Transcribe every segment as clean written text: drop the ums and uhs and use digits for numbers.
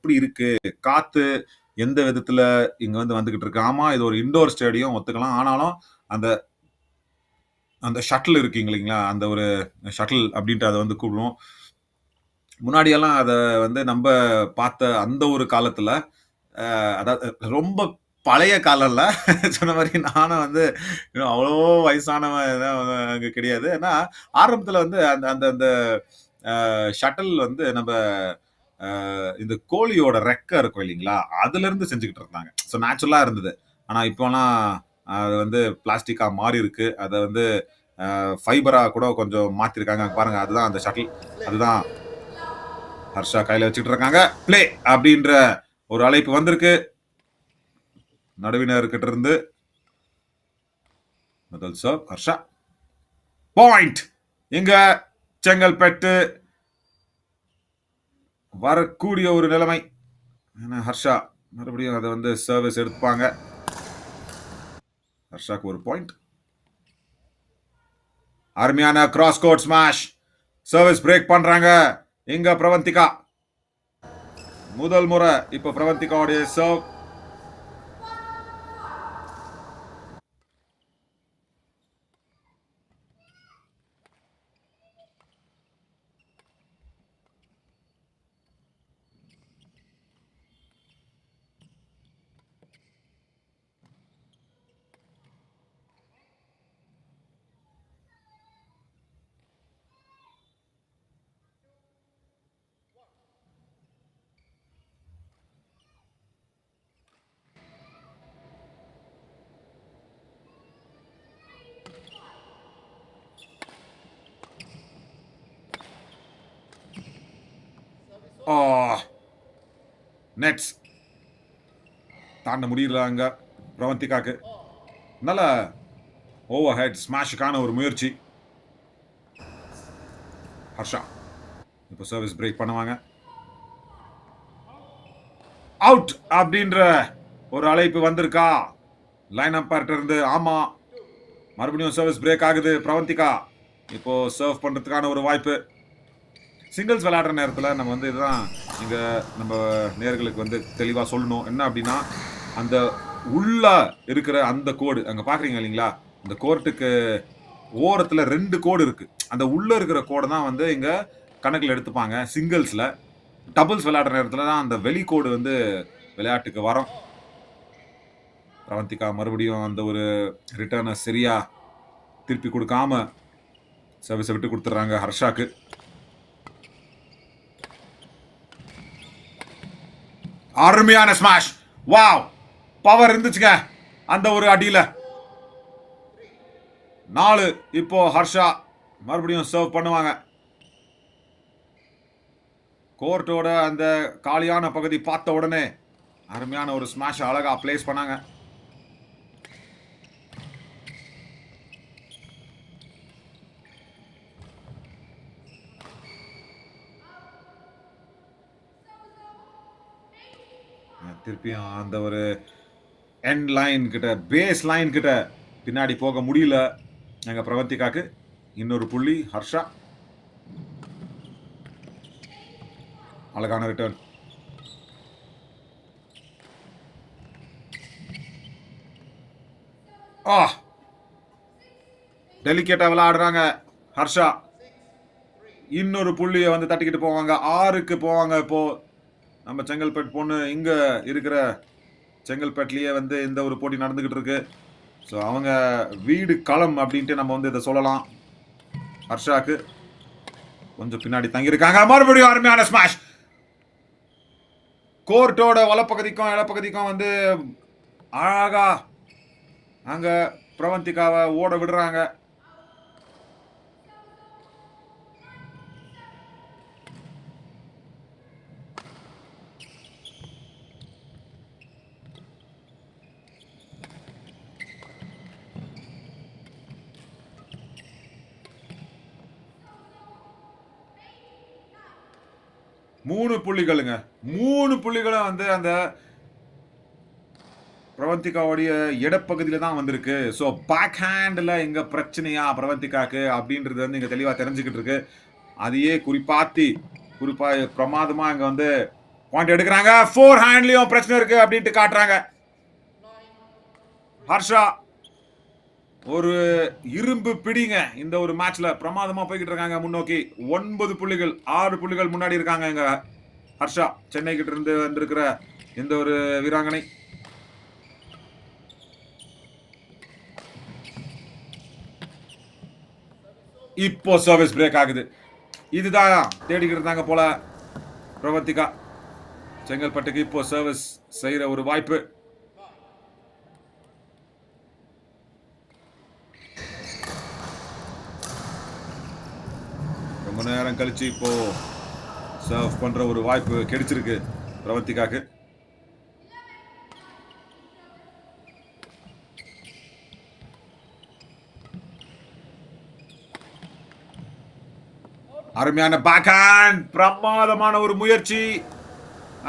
எப்படி இருக்கு? காத்து எந்த விதத்துல இங்க வந்துகிட்டு இருக்கு? ஆமா, இது ஒரு இன்டோர் ஸ்டேடியம் ஒத்துக்கலாம். ஆனாலும் அந்த அந்த ஷட்டில் இருக்கு இல்லைங்களா? அந்த ஒரு ஷட்டில் அப்படின்ட்டு அத கூப்பிடுவோம். முன்னாடியெல்லாம் அத நம்ப பார்த்த அந்த ஒரு காலத்துல, அதாவது ரொம்ப பழைய காலம்ல சொன்ன மாரி நானும் இன்னும் அவ்வளோ வயசானவன் அங்க கிடையாது. ஏன்னா, ஆரம்பத்துல அந்த அந்த அந்த ஷட்டில் நம்ப இந்த கோழியோட ரெக்க இருக்கும் இல்லைங்களா? அதுலருந்து செஞ்சுகிட்டு இருந்தாங்க. ஸோ நேச்சுரலா இருந்தது. ஆனா இப்போலாம் அது பிளாஸ்டிக்கா மாறி இருக்கு. அத ஃபைபரா கூட கொஞ்சம் மாத்திருக்காங்க. பாருங்க அதுதான் அந்த ஷட்டில். அதுதான் ஹர்ஷா கையில வச்சுட்டு இருக்காங்க. ப்ளே அப்படின்ற ஒரு அழைப்பு வந்திருக்கு. நடுவினர் கிட்ட இருந்து முதல் சர்வ் ஹர்ஷா. பாயிண்ட் இங்க செங்கல்பட்டு வரக்கூடிய ஒரு நிலைமை. ஹர்ஷா மறுபடியும் அதை சர்வீஸ் எடுப்பாங்க. ஹர்ஷாக்கு ஒரு பாயிண்ட். அருமையான cross court smash. Service break பண்றாங்க இங்க பிரவந்திகா. முதல் முறை இப்ப பிரவந்திகாவுடைய சர்வ். நெட்ஸ் தாண்ட முடியல அங்க பிரவந்திகாக்கு. நல்ல ஓவர் ஹெட் ஸ்மாஷுக்கான ஒரு முயற்சி. ஹர்ஷா இப்போ சர்வீஸ் பிரேக் பண்ணுவாங்க. அவுட் அப்படின்ற ஒரு அழைப்பு வந்திருக்கா லைன் அம்பர்ட்ட இருந்து? ஆமா, மறுபடியும் சர்வீஸ் பிரேக் ஆகுது. பிரவந்திகா இப்போ சர்வ் பண்றதுக்கான ஒரு வாய்ப்பு. சிங்கிள்ஸ் விளையாடுற நேரத்தில் நம்ம இதுதான் இங்க நம்ம நேர்களுக்கு தெளிவா சொல்லணும். என்ன அப்படின்னா, அந்த உள்ள இருக்கிற அந்த கோடு அங்க பாக்குறீங்க இல்லைங்களா? இந்த கோர்ட்டுக்கு ஓரத்துல 2 கோடு இருக்கு. அந்த உள்ள இருக்கிற கோடை தான் இங்க கணக்கில் எடுத்துப்பாங்க சிங்கிள்ஸ்ல. டபுள்ஸ் விளையாடுற நேரத்துல தான் அந்த வெளி கோடு விளையாட்டுக்கு வரும். பிரவந்திகா மறுபடியும் அந்த ஒரு ரிட்டர்னை சரியா திருப்பி கொடுக்காம சர்வீஸை விட்டு கொடுத்துறாங்க ஹர்ஷாக்கு. அருமையான ஸ்மாஷ். வாவ், பவர் இருந்துச்சுங்க அந்த ஒரு அடியில. 4 இப்போ ஹர்ஷா மறுபடியும் சர்வ் பண்ணுவாங்க. கோர்ட்டோட அந்த காலியான பகுதி பார்த்த உடனே அருமையான ஒரு ஸ்மாஷ் அழகா பிளேஸ் பண்ணாங்க. திருப்பியும் அந்த ஒரு எண்ட் லைன் கிட்ட, பேஸ் லைன் கிட்ட பின்னாடி போக முடியல எங்க பிரவந்திகாக்கு. இன்னொரு புள்ளி ஹர்ஷா. அழகான ரிட்டர்ன். டெலிகேட்டா விளையாடுறாங்க ஹர்ஷா. இன்னொரு புள்ளியை தட்டிக்கிட்டு போவாங்க. 6க்கு போவாங்க. இப்போ நம்ம செங்கல்பட்டு பொண்ணு இங்க இருக்கிற செங்கல்பட்டுலயே இந்த ஒரு போட்டி நடந்துகிட்டு இருக்கு. ஸோ அவங்க வீடு களம் அப்படின்ட்டு நம்ம இதை சொல்லலாம். ஹர்ஷாக்கு கொஞ்சம் பின்னாடி தங்கியிருக்காங்க. மறுபடியும் அருமையான ஸ்மாஷ். கோர்ட்டோட வலப்பகுதிக்கும் இடப்பகுதிக்கும் அழகா அங்க பிரவந்திகாவை ஓட விடுறாங்க. மூணு புள்ளிகளுங்க. 3 புள்ளிகளும் அந்த பிரவந்திகாவுடைய இடப்பகுதியில தான் வந்திருக்கு. ஸோ பேக் ஹேண்டில் எங்க பிரச்சனையா பிரவந்திகாக்கு அப்படின்றது இங்க தெளிவா தெரிஞ்சுக்கிட்டு இருக்கு. அதையே குறிப்பா பிரமாதமா இங்க பாயிண்ட் எடுக்கிறாங்க. ஃபோர் ஹேண்ட்லயும் பிரச்சனை இருக்கு அப்படின்ட்டு காட்டுறாங்க. ஹர்ஷா ஒரு இரும்பு பிடிங்க இந்த ஒரு மேட்ச்ல பிரமாதமா போய்கிட்டு இருக்காங்க முன்னோக்கி. 9 புள்ளிகள், 6 புள்ளிகள் முன்னாடி இருக்காங்க இங்க ஹர்ஷா. சென்னை கிட்ட இருந்து வந்திருக்கிற இந்த ஒரு வீராங்கனை. இப்போ சர்வீஸ் பிரேக் ஆகுது. இதுதான் தேடிக்கிட்டு இருந்தாங்க போல பிரவர்த்திகா. செங்கல்பட்டுக்கு இப்போ சர்வீஸ் செய்யற ஒரு வாய்ப்பு. ரொம்ப நேரம் கழிச்சு இப்போ சர்வ் பண்ற ஒரு வாய்ப்பு கிடைச்சிருக்கு பிரவர்த்திகாக்கு. அருமையான பேக் ஹேண்ட், பிரமாதமான ஒரு முயற்சி,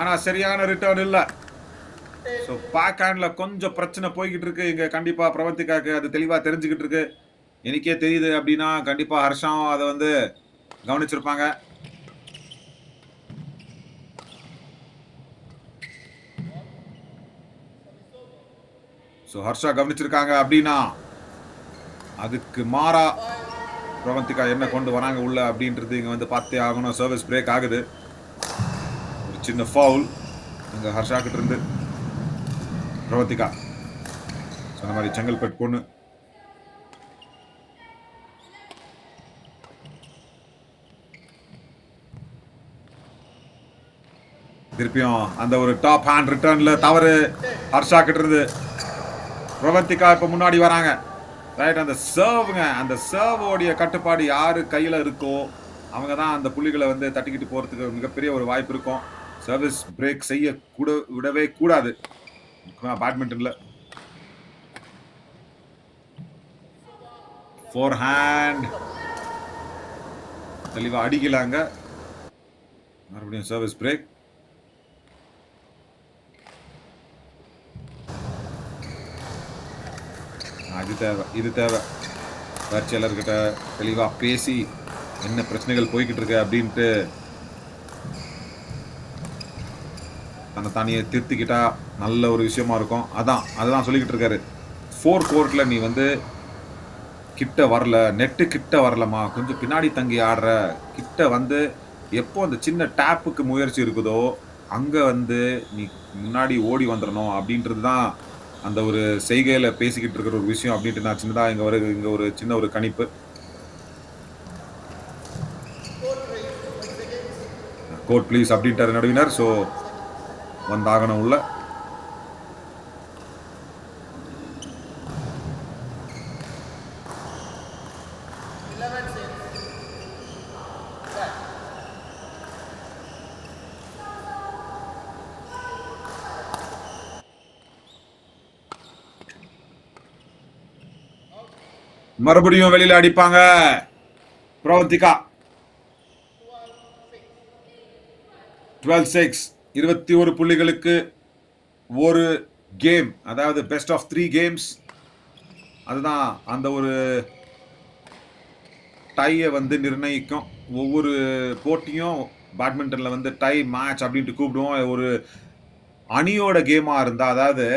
ஆனா சரியான ரிட்டர்ன் இல்ல. ஸோ பேக் ஹேண்ட்ல கொஞ்சம் பிரச்சனை போய்கிட்டு இருக்கு இங்க. கண்டிப்பா பிரவர்த்திகாக்கு அது தெளிவா தெரிஞ்சுக்கிட்டு இருக்கு. எனக்கே தெரியுது அப்படின்னா கண்டிப்பா ஹர்ஷாவும் அதை வந்து கவனிச்சிருப்பாங்க. ஸோ ஹர்ஷா கவனிச்சிருக்காங்க அப்படின்னா அதுக்கு மாறா பிரவர்த்திகா என்ன கொண்டு வராங்க உள்ள அப்படின்றது இங்க வந்து பார்த்தே ஆகணும். சர்வீஸ் பிரேக் ஆகுது. ஒரு சின்ன ஃபவுல் இங்க ஹர்ஷா கிட்ட இருந்து. பிரவர்த்திகா சொன்ன மாதிரி செங்கல்பட்டு பொண்ணு. திருப்பியும் அந்த ஒரு டாப் ஹேண்ட் ரிட்டர்ன்ல தவறு ஹர்ஷா கிட்ட இருந்து. பிரவர்த்திகா இப்ப முன்னாடி வராங்க. ரைட், அந்த சர்வுங்க, அந்த சர்வோடைய கட்டுப்பாடு யாரு கையில இருக்கோ அவங்க தான் அந்த புள்ளிகளை வந்து தட்டிக்கிட்டு போறதுக்கு மிகப்பெரிய ஒரு வாய்ப்பு இருக்கும். சர்வீஸ் பிரேக் செய்ய விடவே கூடாது பேட்மிண்டன்ல. ஃபோர் ஹேண்ட் தெளிவா அடிக்கலாங்க. மறுபடியும் சர்வீஸ் பிரேக். இது தேவை பயிற்சியாளர்கிட்ட தெளிவா பேசி என்ன பிரச்சனைகள் போய்கிட்டு இருக்கு அப்படின்ட்டு தன்னை தானியே திருத்திக்கிட்டா நல்ல ஒரு விஷயமா இருக்கும். அதுதான் சொல்லிக்கிட்டு இருக்காரு. 4 கோர்ட்ல நீ வந்து கிட்ட வரல, நெட்டு கிட்ட வரலமா, கொஞ்சம் பின்னாடி தங்கி ஆடுற, கிட்ட வந்து எப்போ அந்த சின்ன டேப்புக்கு முயற்சி இருக்குதோ அங்க வந்து நீ முன்னாடி ஓடி வந்துடணும் அப்படின்றது தான் அந்த ஒரு செய்கையில பேசிக்கிட்டு இருக்கிற ஒரு விஷயம் அப்படின்ட்டு நான் சின்னதா இங்க ஒரு சின்ன ஒரு கணிப்பு. கோர்ட் ப்ளீஸ் அப்படின்ட்டாரு நடுவினர். ஸோ வந்தாகணும் உள்ள. மறுபடியும் வெளியில அடிப்பாங்க பிரவர்த்திகா. 12-6, 21 புள்ளிகளுக்கு ஒரு கேம், அதாவது பெஸ்ட் ஆஃப் 3 கேம்ஸ். அதுதான் அந்த ஒரு டையை வந்து நிர்ணயிக்கும். ஒவ்வொரு போட்டியும் பேட்மிண்டன்ல வந்து டை மேட்ச் அப்படின்ட்டு கூப்பிடுவோம். ஒரு அணியோட கேமா இருந்தா, அதாவது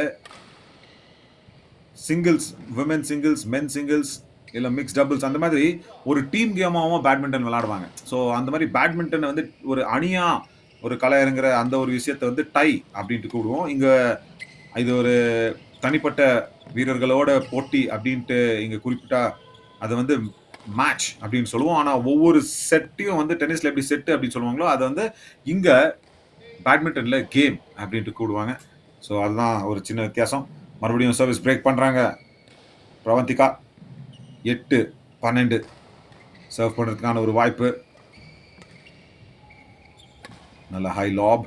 சிங்கிள்ஸ், விமென் சிங்கிள்ஸ், மென் சிங்கிள்ஸ், இல்ல மிக்ஸ் டபுள்ஸ், அந்த மாதிரி ஒரு டீம் கேமாவும் பேட்மிண்டன் விளையாடுவாங்க. ஸோ அந்த மாதிரி பேட்மிண்டன் வந்து ஒரு அணியா ஒரு கலையரங்கிற அந்த ஒரு விஷயத்தை வந்து டை அப்படின்ட்டு கூடுவோம். இங்க இது ஒரு தனிப்பட்ட வீரர்களோட போட்டி அப்படின்ட்டு இங்க குறிப்பிட்டா அது வந்து மேட்ச் அப்படின்னு சொல்லுவோம். ஆனா ஒவ்வொரு செட்டையும் வந்து டென்னிஸ்ல எப்படி செட்டு அப்படின்னு சொல்லுவாங்களோ அது வந்து இங்க பேட்மிண்டன்ல கேம் அப்படின்ட்டு கூடுவாங்க. ஸோ அதுதான் ஒரு சின்ன வித்தியாசம். மறுபடியும் சர்வீஸ் பிரேக் பண்றாங்க பிரவந்திகா. 8-12 சர்வ் பண்றதுக்கான ஒரு வாய்ப்பு. நல்ல ஹை லாப்.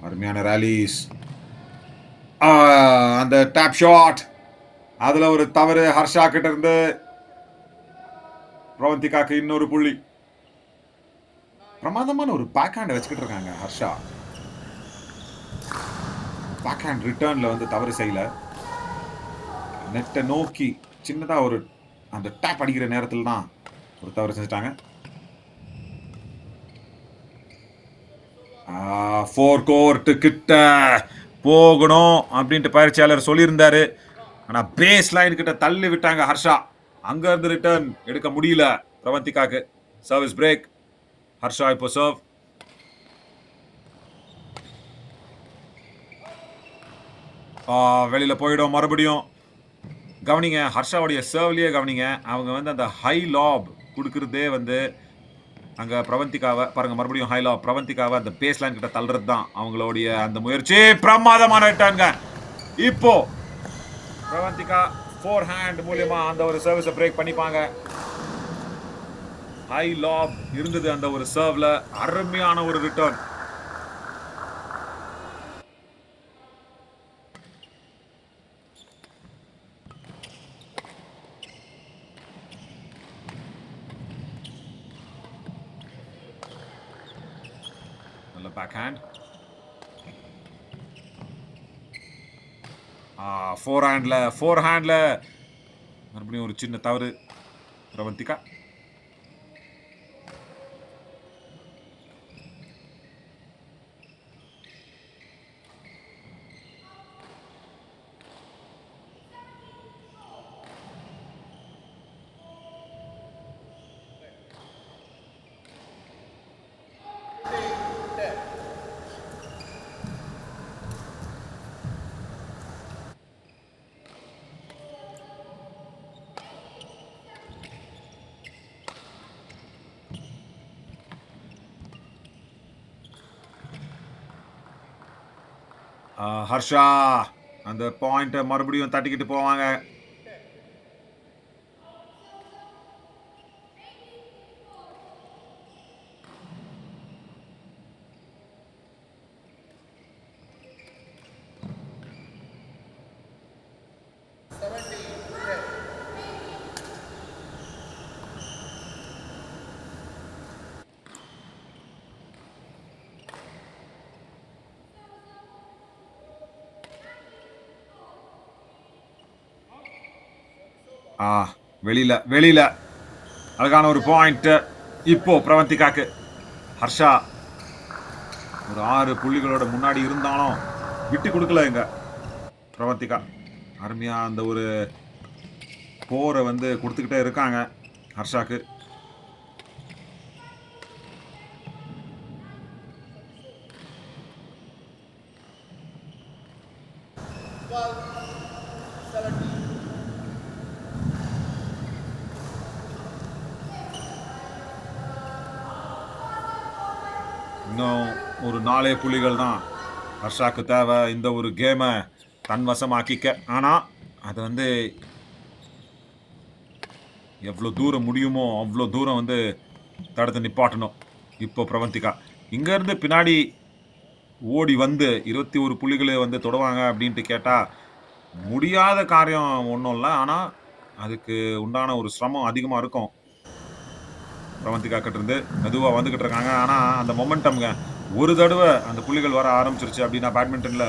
அருமையான ராலிஸ். அந்த டாப் ஷாட், அதுல ஒரு தவறு ஹர்ஷா கிட்ட இருந்து. பிரவந்திகாக்கு இன்னொரு புள்ளி. பிரமாதமான ஒரு பேக் ஹேண்ட் வச்சுக்கிட்டு இருக்காங்க ஹர்ஷா. பேக் ஹேண்ட் ரிட்டர்ன்ல வந்து தவறு செய்யல. நெட்டை நோக்கி சின்னதா ஒரு அந்த டேப் அடிக்கிற நேரத்துல தான் ஒரு தவறு செஞ்சுட்டாங்க. 4 கோர்ட் கிட்ட போகணும் அப்படின்ட்டு பயிற்சியாளர் சொல்லியிருந்தாரு. ஆனா பேஸ் லைன் கிட்ட தள்ளி விட்டாங்க ஹர்ஷா. அங்க இருந்து ரிட்டர்ன் எடுக்க முடியல பிரவந்திகாக்கு. Service break. ஹர்ஷா இப்போ சர்வ். வெளியில போயிடும் மறுபடியும். கவனிங்க ஹர்ஷாவுடைய சர்வ்லயே கவனிங்க. அவங்க வந்து அந்த ஹை லாப் கொடுக்கறதே வந்து அங்க பிரவந்திகாவை பாருங்க மறுபடியும் ஹை லாப் பிரவந்திகாவை அந்த பேஸ் லைன் கிட்ட தள்ளுறது தான் அவங்களுடைய அந்த முயற்சி. பிரமாதமான ரிட்டர்ன்ங்க. இப்போ பிரவந்திகா ஃபோர் ஹேண்ட் மூலியமா அந்த ஒரு சர்வீஸை பிரேக் பண்ணிப்பாங்க. ஹை லாப் இருந்தது அந்த ஒரு சர்வ்ல. அருமையான ஒரு ரிட்டர்ன். நல்ல பேக் ஹேண்ட். ஃபோர் ஹேண்ட்ல மறுபடியும் ஒரு சின்ன தவறு பிரவந்திகா. ஹர்ஷா அந்த பாயிண்ட் மறுபடியும் தட்டிக்கிட்டு போவாங்க. வெளியில அழகான ஒரு பாயிண்ட் இப்போ பிரவந்திகாக்கு. ஹர்ஷா ஒரு 6 புள்ளிகளோட முன்னாடி இருந்தாலும் விட்டு கொடுக்கல எங்க பிரவந்திகா. அருமையா அந்த ஒரு போரை வந்து கொடுத்துக்கிட்டே இருக்காங்க ஹர்ஷாக்கு. இன்னும் ஒரு 4 புள்ளிகள் தான் ஹர்ஷாக்கு தேவை இந்த ஒரு கேமை தன்வசமாக்கிக்க. ஆனா அது வந்து எவ்வளோ தூரம் முடியுமோ அவ்வளோ தூரம் வந்து தடுத்து நிப்பாட்டணும் இப்போ பிரவந்திகா. இங்க இருந்து பின்னாடி ஓடி வந்து 21 புள்ளிகளை வந்து தொடுவாங்க அப்படின்ட்டு கேட்டா முடியாத காரியம் ஒன்றும் இல்லை. ஆனா அதுக்கு உண்டான ஒரு சிரமம் அதிகமா இருக்கும் பிரவந்திகா கிட்ட இருந்து. மெதுவாக வந்துகிட்டு இருக்காங்க. ஆனா அந்த மொமெண்டம்ங்க ஒரு தடவை அந்த புள்ளிகள் வர ஆரம்பிச்சிருச்சு அப்படின்னா பேட்மிண்டன்ல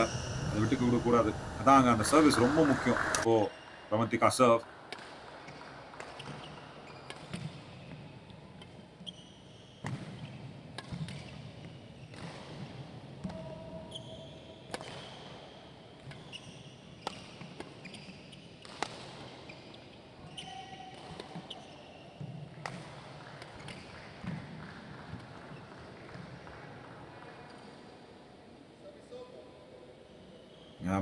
அதை விட்டு கொடுக்கக்கூடாது. அதாங்க அந்த சர்வீஸ் ரொம்ப முக்கியம். இப்போ பிரவந்திகா சர்வ்.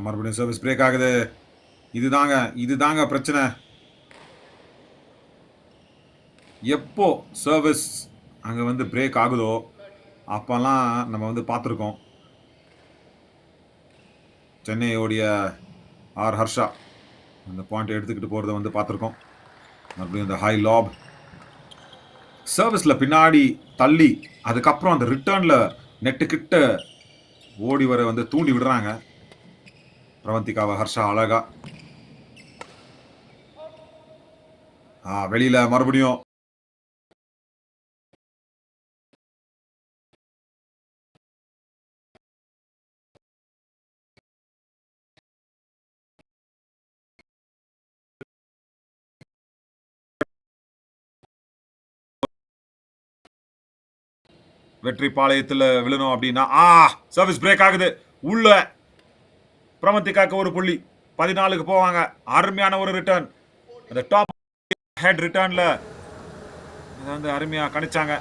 மறுபடியும் சர்வீஸ் பிரேக் ஆகுது. இதுதாங்க பிரச்சனை. எப்போ சர்வீஸ் அங்கே வந்து பிரேக் ஆகுதோ அப்போல்லாம் நம்ம வந்து பார்த்துருக்கோம் சென்னையோடைய ஹர்ஷா அந்த பாயிண்ட் எடுத்துக்கிட்டு போகிறத வந்து பார்த்துருக்கோம். மறுபடியும் இந்த ஹை லாப் சர்வீஸில் பின்னாடி தள்ளி அதுக்கப்புறம் அந்த ரிட்டர்னில் நெட்டுக்கிட்ட ஓடி வர வந்து தூண்டி விடுறாங்க பிரவந்திகாவை ஹர்ஷா அழகா. வெளியில மறுபடியும் வெற்றி பாளையத்துல விழணும் அப்படின்னா சர்வீஸ் பிரேக் ஆகுது. உள்ள பிரமத்திக்காக்கு ஒரு புள்ளி. 14க்கு போவாங்க. அருமையான ஒரு ரிட்டர்ன். அந்த டாப் ஹெட் ரிட்டர்ன்ல இதை வந்து அருமையா கணிச்சாங்க.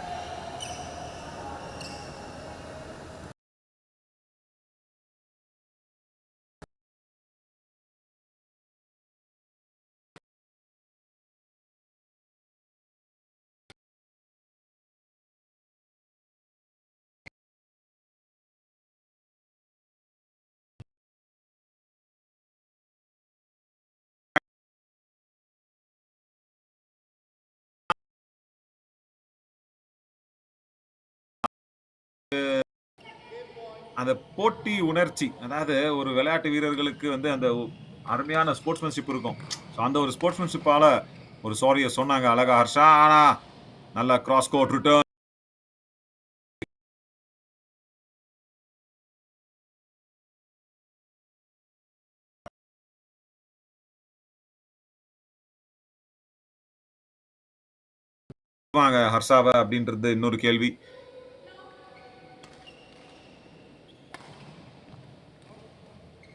அந்த போட்டி உணர்ச்சி, அதாவது ஒரு விளையாட்டு வீரர்களுக்கு வந்து அந்த அருமையான ஸ்போர்ட்ஸ்மேன்ஷிப் இருக்கும். ஸோ அந்த ஒரு ஸ்போர்ட்ஸ்மேன்ஷிப்பால ஒரு சாரியை சொன்னாங்க அழகா ஹர்ஷா. ஆனா நல்ல கிராஸ் கோர்ட் ரிட்டர்ன். ஹர்ஷாவை அப்படின்றது இன்னொரு கேள்வி.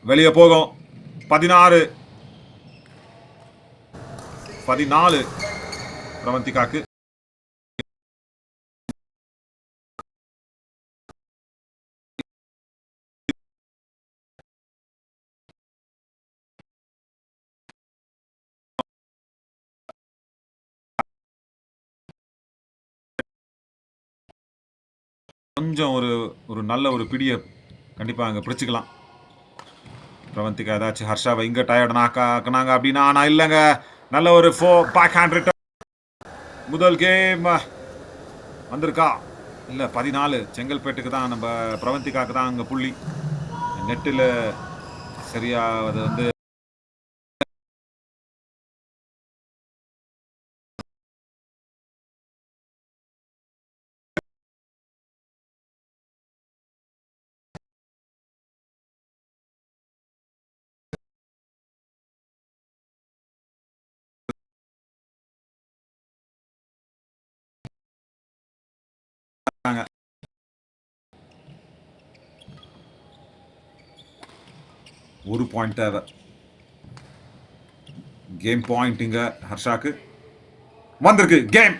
வெளியே போகும். 14 பிரமந்திகாக்கு. கொஞ்சம் ஒரு நல்ல ஒரு பிடிய கண்டிப்பா அங்க பிடிச்சுக்கலாம். பிரவந்திகா ஏதாச்சும் ஹர்ஷாவை இங்க டயர்ட் ஆக்குனாங்க அப்படின்னா, நான் இல்லைங்க. நல்ல ஒரு பேக் ஹேண்ட் ரிட்டர்ன். முதல் கேம் வந்திருக்கா இல்ல 14 செங்கல்பேட்டுக்கு தான், நம்ம பிரவந்திகாக்கு தான் அங்க புள்ளி. நெட்டில் சரியா அது வந்து ஒரு பாயிண்ட் தேவை. கேம் பாயிண்ட் இங்க ஹர்ஷாக்கு வந்திருக்கு. கேம்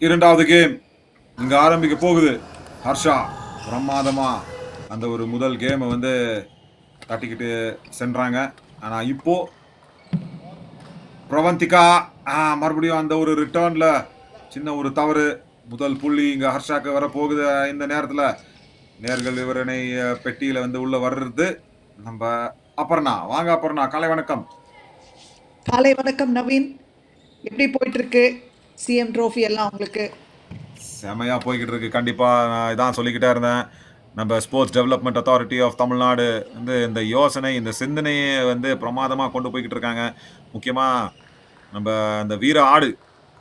இரண்டாவது கேம் இங்க ஆரம்பிக்க போகுது. ஹர்ஷா பிரமாதமா அந்த ஒரு முதல் கேமை வந்து தட்டிக்கிட்டு சென்றாங்க. ஆனா இப்போ பிரவந்திகா மறுபடியும் அந்த ஒரு ரிட்டர்ன்ல சின்ன ஒரு தவறு. முதல் புள்ளி இங்க ஹர்ஷாக்கு வர போகுது. இந்த நேரத்துல நேர்கள் விவரணை பெட்டியில வந்து உள்ள வர்றது நம்ம அபர்ணா. வாங்க அபர்ணா, காலை வணக்கம். காலை வணக்கம் நவீன். எப்படி போயிட்டு இருக்கு சிஎம் ட்ரோஃபி எல்லாம் உங்களுக்கு? செமையா போய்கிட்டு இருக்கு. கண்டிப்பா நான் இதான் சொல்லிக்கிட்டே இருந்தேன். நம்ம sports development authority of Tamil Nadu வந்து இந்த யோசனை, இந்த சிந்தனையை வந்து பிரமாதமா கொண்டு போய்கிட்டு இருக்காங்க. முக்கியமா நம்ம அந்த வீர ஆடு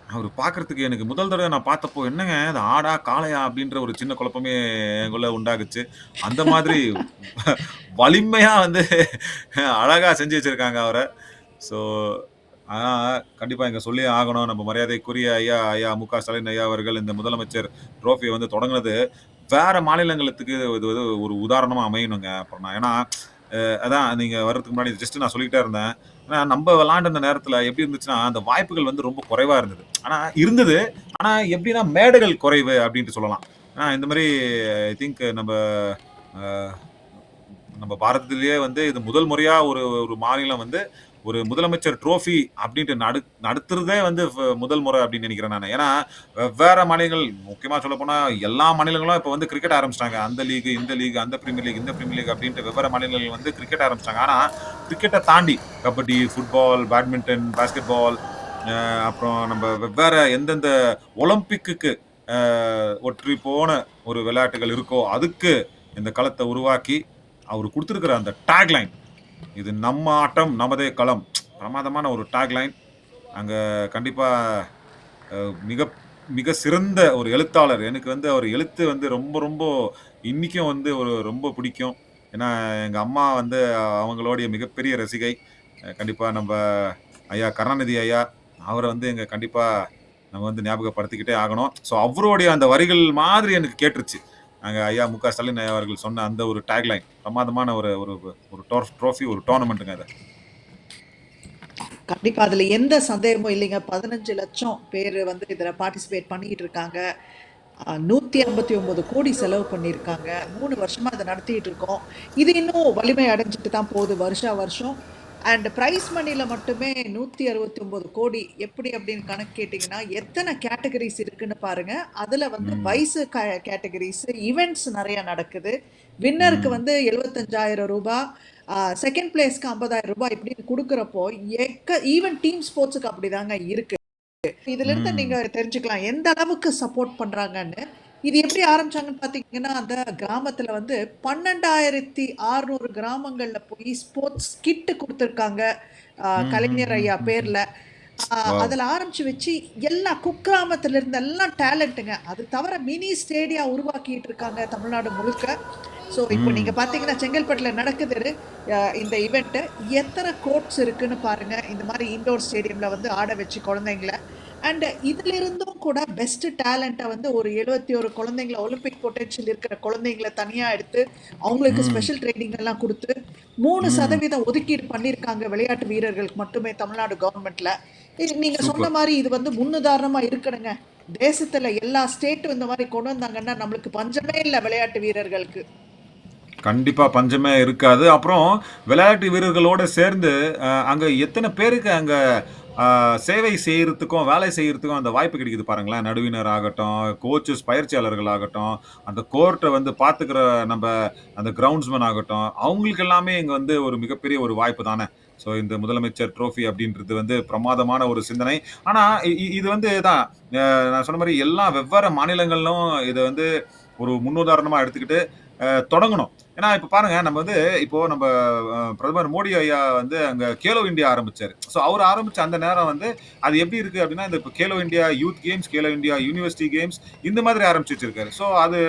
அவர் பார்க்கறதுக்கு எனக்கு முதல் தடவை நான் பார்த்தப்போ, என்னங்க அது ஆடா? காளையா? அப்படின்ற ஒரு சின்ன குழப்பமே எனக்குள்ள உண்டாகுச்சு. அந்த மாதிரி வலிமையா வந்து அழகா செஞ்சு வச்சிருக்காங்க அவர. ஸோ, ஆனா கண்டிப்பா இங்க சொல்லியே ஆகணும். நம்ம மரியாதைக்குரிய ஐயா மு.க. ஸ்டாலின் ஐயா அவர்கள் இந்த முதலமைச்சர் ட்ரோஃபிய வந்து தொடங்குனது, வேற மாநிலங்களுக்கு இது வந்து ஒரு உதாரணமா அமையணுங்க. அப்புறம் நான் ஏன்னா, அதான் நீங்க வர்றதுக்கு முன்னாடி ஜஸ்ட் நான் சொல்லிக்கிட்டே இருந்தேன். ஏன்னா நம்ப விளையாண்டுன நேரத்துல எப்படி இருந்துச்சுன்னா, அந்த வாய்ப்புகள் வந்து ரொம்ப குறைவா இருந்தது. ஆனா இருந்தது. ஆனா எப்படின்னா மேடைகள் குறைவு அப்படின்ட்டு சொல்லலாம். இந்த மாரி ஐ திங்க் அ நம்ம பாரதத்திலேயே வந்து இது முதல் முறையா ஒரு ஒரு மாநிலம் வந்து ஒரு முதலமைச்சர் ட்ரோஃபி அப்படின்ட்டு நடத்துறதே வந்து முதல் முறை அப்படின்னு நினைக்கிறேன் நான். ஏன்னா வெவ்வேறு மாநிலங்கள், முக்கியமா சொல்ல போனா எல்லா மாநிலங்களும் இப்ப வந்து கிரிக்கெட் ஆரம்பிச்சிட்டாங்க. அந்த லீக், இந்த லீக், அந்த பிரீமியர் லீக், இந்த பிரீமியர் லீக் அப்படின்ட்டு வெவ்வேறு மாநிலங்கள் வந்து கிரிக்கெட் ஆரம்பிச்சிட்டாங்க. ஆனா கிரிக்கெட்டை தாண்டி kabaddi, football, badminton, basketball, அப்புறம் நம்ம வெவ்வேறு எந்தெந்த ஒலிம்பிக்கு ஒற்றி போன ஒரு விளையாட்டுகள் இருக்கோ அதுக்கு இந்த களத்தை உருவாக்கி அவர் கொடுத்திருக்கிற அந்த டேக்லைன், இது நம்ம ஆட்டம் நமதே களம், பிரமாதமான ஒரு டேக்லைன். அங்க கண்டிப்பா மிக மிக சிறந்த ஒரு எழுத்தாளர். எனக்கு வந்து அவர் எழுத்து வந்து ரொம்ப ரொம்ப இன்னைக்கும் வந்து ஒரு ரொம்ப பிடிக்கும். ஏன்னா எங்க அம்மா வந்து அவங்களுடைய மிகப்பெரிய ரசிகை. கண்டிப்பா நம்ம ஐயா கருணாநிதி ஐயா, அவரை வந்து எங்க கண்டிப்பா நம்ம வந்து ஞாபகப்படுத்திக்கிட்டே ஆகணும். ஸோ அவருடைய அந்த வரிகள் மாதிரி எனக்கு கேட்டுருச்சு. ஐயா மு.க. ஸ்டாலின் ஐயா அவர்கள் சொன்ன அந்த ஒரு டேக்லைன் பிரமாதமான ஒரு ஒரு ஒரு ட்ரோஃபி, ஒரு டோர்னமெண்ட்டுங்க அது. கண்டிப்பா அதுல எந்த சந்தேகமும் இல்லைங்க. 15 லட்சம் பேர் வந்து இதுல பார்ட்டிசிபேட் பண்ணிட்டு இருக்காங்க. 159 கோடி செலவு பண்ணியிருக்காங்க. 3 வருஷமா அதை நடத்திட்டு இருக்கோம். இது இன்னும் வலிமை அடைஞ்சிட்டு தான் போகுது வருஷா வருஷம். அண்ட் ப்ரைஸ் மணியில் மட்டுமே 169 கோடி. எப்படி அப்படின்னு கணக்கு கேட்டிங்கன்னா எத்தனை கேட்டகரிஸ் இருக்குன்னு பாருங்க. அதில் வந்து ம். வயசு கேட்டகரிஸ் ஈவெண்ட்ஸ் நிறைய நடக்குது. வின்னருக்கு ம். வந்து 75,000 ரூபாய், செகண்ட் பிளேஸ்க்கு 50,000 ரூபாய் இப்படின்னு கொடுக்குறப்போ ஈவன் டீம் ஸ்போர்ட்ஸுக்கு அப்படிதாங்க இருக்கு. இதுல இருந்து ம். நீங்க தெரிஞ்சுக்கலாம் எந்த அளவுக்கு சப்போர்ட் பண்றாங்கன்னு. இது எப்படி ஆரம்பிச்சாங்கன்னு பாத்தீங்கன்னா, அந்த கிராமத்துல வந்து 12,600 கிராமங்கள்ல போய் ஸ்போர்ட்ஸ் கிட் கொடுத்துருக்காங்க ம். ம். கலைஞர் ம். ஐயா ம். ம். பேர்ல. வாவ்! அதுல ஆரம்பிச்சு வச்சு எல்லா குக்கிராமத்துல இருந்து எல்லாம் டேலண்ட்டுங்க. அது தவிர மினி ஸ்டேடியா உருவாக்கிட்டு இருக்காங்க தமிழ்நாடு முழுக்க. ஸோ இப்போ நீங்க ம். பாத்தீங்கன்னா செங்கல்பட்டுல நடக்குது இந்த ஈவெண்ட். எத்தனை கோர்ட்ஸ் இருக்குன்னு பாருங்க. இந்த மாதிரி இண்டோர் ஸ்டேடியம்ல வந்து ஆட வச்சு குழந்தைங்கள. அண்ட் இதுல இருந்தும் கூட பெஸ்ட் டேலண்ட்டை வந்து ஒரு 71 குழந்தைங்கள, ஒலிம்பிக் பொட்டென்ஷியல் இருக்கிற குழந்தைங்கள தனியா எடுத்து அவங்களுக்கு ம். ஸ்பெஷல் ட்ரைனிங் எல்லாம் கொடுத்து ம். 3% ஒதுக்கீடு பண்ணியிருக்காங்க விளையாட்டு வீரர்களுக்கு மட்டுமே தமிழ்நாடு கவர்மெண்ட்ல. நீங்க சொன்ன சூப்பர். மாதிரி இது வந்து முன்னுதாரணமா இருக்கணுங்க. தேசத்துல எல்லா ஸ்டேட்டும் இந்த மாதிரி கொண்டு வந்தாங்கன்னா நம்மளுக்கு பஞ்சமே இல்லை விளையாட்டு வீரர்களுக்கு. கண்டிப்பா பஞ்சமே இருக்காது. அப்புறம் விளையாட்டு வீரர்களோட சேர்ந்து அங்க எத்தன பேருக்கு அங்க சேவை செய்றதுக்கும், வேலை செய்றதுக்கும் அந்த வாய்ப்பு கிடைக்குது பாருங்களேன். நடுவினர் ஆகட்டும், கோச்சஸ் பயிற்சியாளர்கள் ஆகட்டும், அந்த கோர்ட்ட வந்து பார்த்துக்கிற நம்ப அந்த கிரவுண்ட்ஸ்மேன் ஆகட்டும், அவங்களுக்கு எல்லாமே இங்க வந்து ஒரு மிகப்பெரிய ஒரு வாய்ப்பு தானே. ஸோ இந்த முதலமைச்சர் ட்ரோஃபி அப்படின்றது வந்து பிரமாதமான ஒரு சிந்தனை. ஆனா இது வந்து தான் நான் சொன்ன மாரி எல்லா வெவ்வேறு மாநிலங்களிலும் இத வந்து ஒரு முன்னுதாரணமா எடுத்துக்கிட்டு தொடங்கணும். ஏன்னா இப்ப பாருங்க நம்ம வந்து இப்போ நம்ம பிரதமர் மோடி ஐயா வந்து அங்க கேலோ இந்தியா ஆரம்பிச்சாரு. ஸோ அவர் ஆரம்பிச்ச அந்த நேரம் வந்து அது எப்படி இருக்கு அப்படின்னா, இந்த இப்போ Khelo India youth games, Khelo India university games இந்த மாதிரி ஆரம்பிச்சு வச்சிருக்காரு. ஸோ அது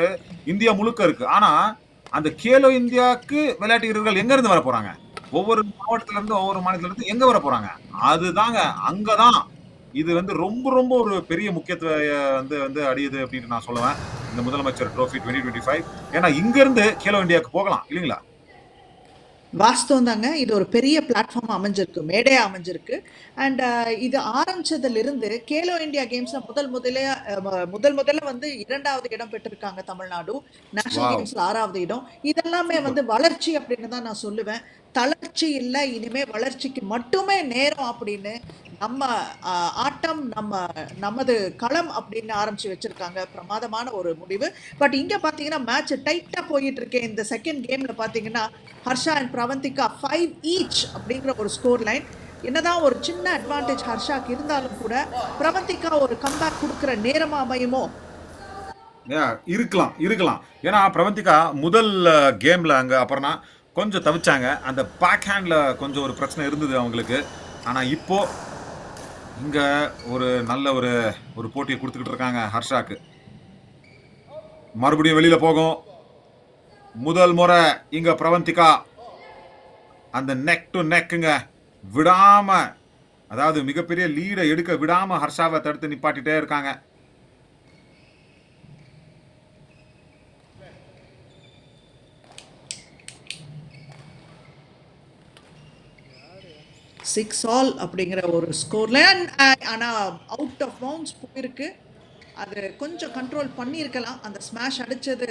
இந்தியா முழுக்க இருக்கு. ஆனா அந்த கேலோ இந்தியாக்கு விளையாட்டு வீரர்கள் எங்க இருந்து வர போறாங்க? ஒவ்வொரு மாவட்டத்துல இருந்து, ஒவ்வொரு மாநிலத்துல இருந்து எங்க வர போறாங்க? அதுதாங்க அங்கதான் இது வந்து ரொம்ப ரொம்ப ஒரு பெரிய முக்கியத்துவ வந்து வந்து அடையுது அப்படின்னு நான் சொல்லுவேன். இந்த முதலமைச்சர் ட்ரோஃபி 2025. ஏன்னா இங்க இருந்து கேலோ இந்தியாவுக்கு போகலாம் இல்லைங்களா? வாஸ்தவம் தாங்க. இது ஒரு பெரிய பிளாட்ஃபார்மா அமைஞ்சிருக்கு. மேடையா அமைஞ்சிருக்கு. அண்ட் இது ஆரம்பிச்சதிலிருந்து கேலோ இண்டியா கேம்ஸ்ல முதல் முதல்ல வந்து 2வது இடம் பெற்றிருக்காங்க தமிழ்நாடு. National wow! கேம்ஸ்ல 6வது இடம். இதெல்லாமே சூப்பர். வந்து வளர்ச்சி அப்படின்னு தான் நான் சொல்லுவேன். தளர்ச்சி இல்ல, இனிமே வளர்ச்சிக்கு மட்டுமே நேரம் அப்படின்னு நம்ம ஆட்டம், நமது களம் அப்படின்னு ஆரம்பிச்சு வச்சிருக்காங்க. பிரமாதமான ஒரு முடிவு. பட் இங்க பாத்தீங்கன்னா மேட்ச் டைட்டா போயிட்டு இருக்கு. இந்த செகண்ட் கேம்ல பாத்தீங்கன்னா ஹர்ஷா அண்ட் பிரவந்திகா 5 ஈச் அப்படிங்கிற ஒரு ஸ்கோர் லைன். என்னதான் ஒரு சின்ன அட்வான்டேஜ் ஹர்ஷாக்கு இருந்தாலும் கூட பிரவந்திகா ஒரு கம்பேக் கொடுக்கிற நேரமா அமையுமோ? இருக்கலாம், இருக்கலாம். ஏன்னா பிரவந்திகா முதல் கேம்ல அங்க அபர்ணா கொஞ்சம் தவிச்சாங்க. அந்த பேக் ஹேண்ட்ல கொஞ்சம் ஒரு பிரச்சனை இருந்தது அவங்களுக்கு. ஆனா இப்போ இங்க ஒரு நல்ல ஒரு ஒரு போட்டியை கொடுத்துக்கிட்டு இருக்காங்க ஹர்ஷாக்கு. மறுபடியும் வெளியில போகும். முதல் முறை இங்க பிரவந்திகா அந்த நெக் டு நெக்குங்க விடாம, அதாவது மிகப்பெரிய லீடை எடுக்க விடாம ஹர்ஷாவை தடுத்து நிப்பாட்டிட்டே இருக்காங்க. சிக்ஸ் ஆல் அப்படிங்கிற ஒரு ஸ்கோர்ல. ஆனா அவுட் ஆஃப் பவுண்ட்ஸ் போயிருக்கு. அது கொஞ்சம் கண்ட்ரோல் பண்ணியிருக்கலாம். அந்த ஸ்மாஷ் அடிச்சது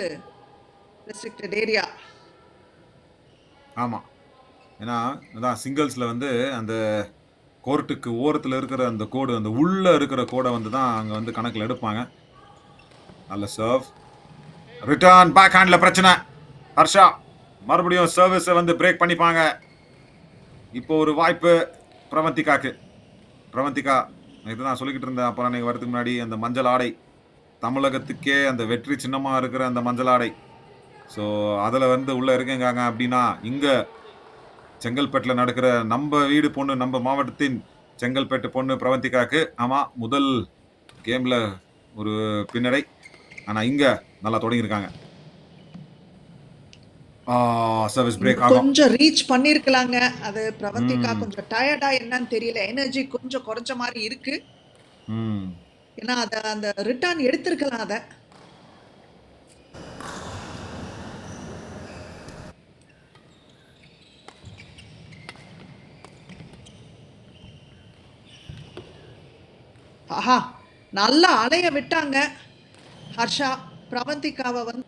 ரெஸ்ட்ரிக்டட் ஏரியா. ஆமா. ஏன்னா அதான் சிங்கிள்ஸ்ல வந்து அந்த கோர்ட்டுக்கு ஓரத்தில் இருக்கிற அந்த கோடு, அந்த உள்ள இருக்கிற கோடை வந்து தான் அங்க வந்து கணக்கில் எடுப்பாங்க. நல்ல சர்வ். ரிட்டர்ன் பேக் ஹேண்ட்ல பிரச்சனை. ஹர்ஷா மறுபடியும் சர்வீஸை வந்து பிரேக் பண்ணிப்பாங்க. இப்போ ஒரு வாய்ப்பு பிரவந்திகாக்கு. பிரவந்திகா இதுதான் சொல்லிக்கிட்டு இருந்தேன் அப்புறம் அன்னைக்கு வரதுக்கு முன்னாடி, அந்த மஞ்சள் ஆடை தமிழகத்துக்கே அந்த வெற்றி சின்னமா இருக்கிற அந்த மஞ்சள் ஆடை. ஸோ அதில் வந்து உள்ள இருக்கேங்காங்க அப்படின்னா இங்க செங்கல்பட்டில் நடக்கிற நம்ம வீடு பொண்ணு, நம்ம மாவட்டத்தின் செங்கல்பட்டு பொண்ணு பிரவந்திகாக்கு ஆமா முதல் கேம்ல ஒரு பின்னடை. ஆனா இங்க நல்லா தொடங்கியிருக்காங்க. சர்வீஸ் பிரேக் ஆகும். கொஞ்சம் ரீச் பண்ணிருக்கலாங்க. அது பிரவந்திகா ம் கொஞ்சம் டயர்டா என்னன்னு தெரியல. எனர்ஜி கொஞ்சம் குறைஞ்ச மாதிரி இருக்கு. ம் ஏன்னா அந்த ரிட்டர்ன் எடுத்திருக்கலாம் அத. ஆஹா! நல்லா அலைய விட்டாங்க ஹர்ஷா. பிரவந்திகாவ வந்து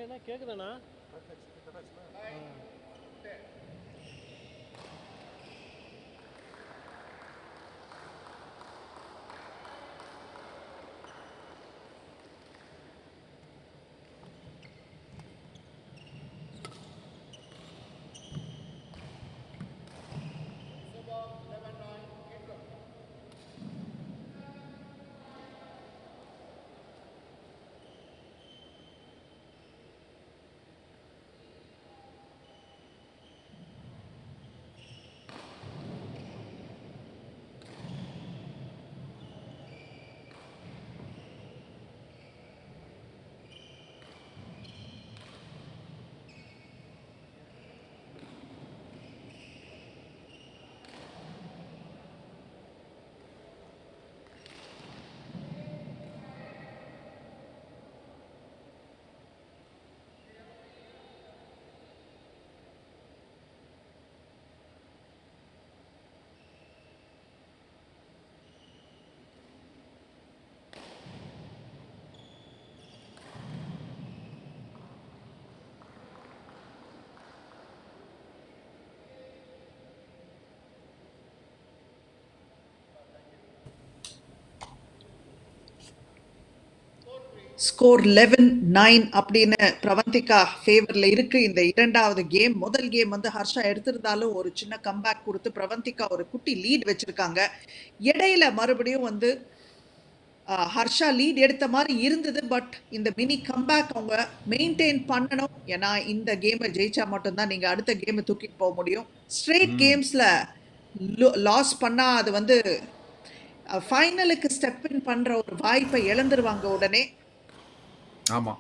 என்ன கேக்குதாண்ணா? ஸ்கோர் 11-9 அப்படின்னு பிரவந்திகா ஃபேவரில் இருக்குது இந்த இரண்டாவது கேம். முதல் கேம் வந்து ஹர்ஷா எடுத்திருந்தாலும் ஒரு சின்ன கம்பேக் கொடுத்து பிரவந்திகா ஒரு குட்டி லீட் வச்சுருக்காங்க. இடையில மறுபடியும் வந்து ஹர்ஷா லீட் எடுத்த மாதிரி இருந்தது. பட் இந்த மினி கம்பேக் அவங்க மெயின்டைன் பண்ணணும். ஏன்னா இந்த கேமை ஜெயிச்சா மட்டும்தான் நீங்கள் அடுத்த கேமை தூக்கிட்டு போக முடியும். ஸ்ட்ரெயிட் கேம்ஸில் லாஸ் பண்ணால் அது வந்து ஃபைனலுக்கு ஸ்டெப் இன் பண்ணுற ஒரு வாய்ப்பை இழந்துருவாங்க உடனே. ஆமாம்,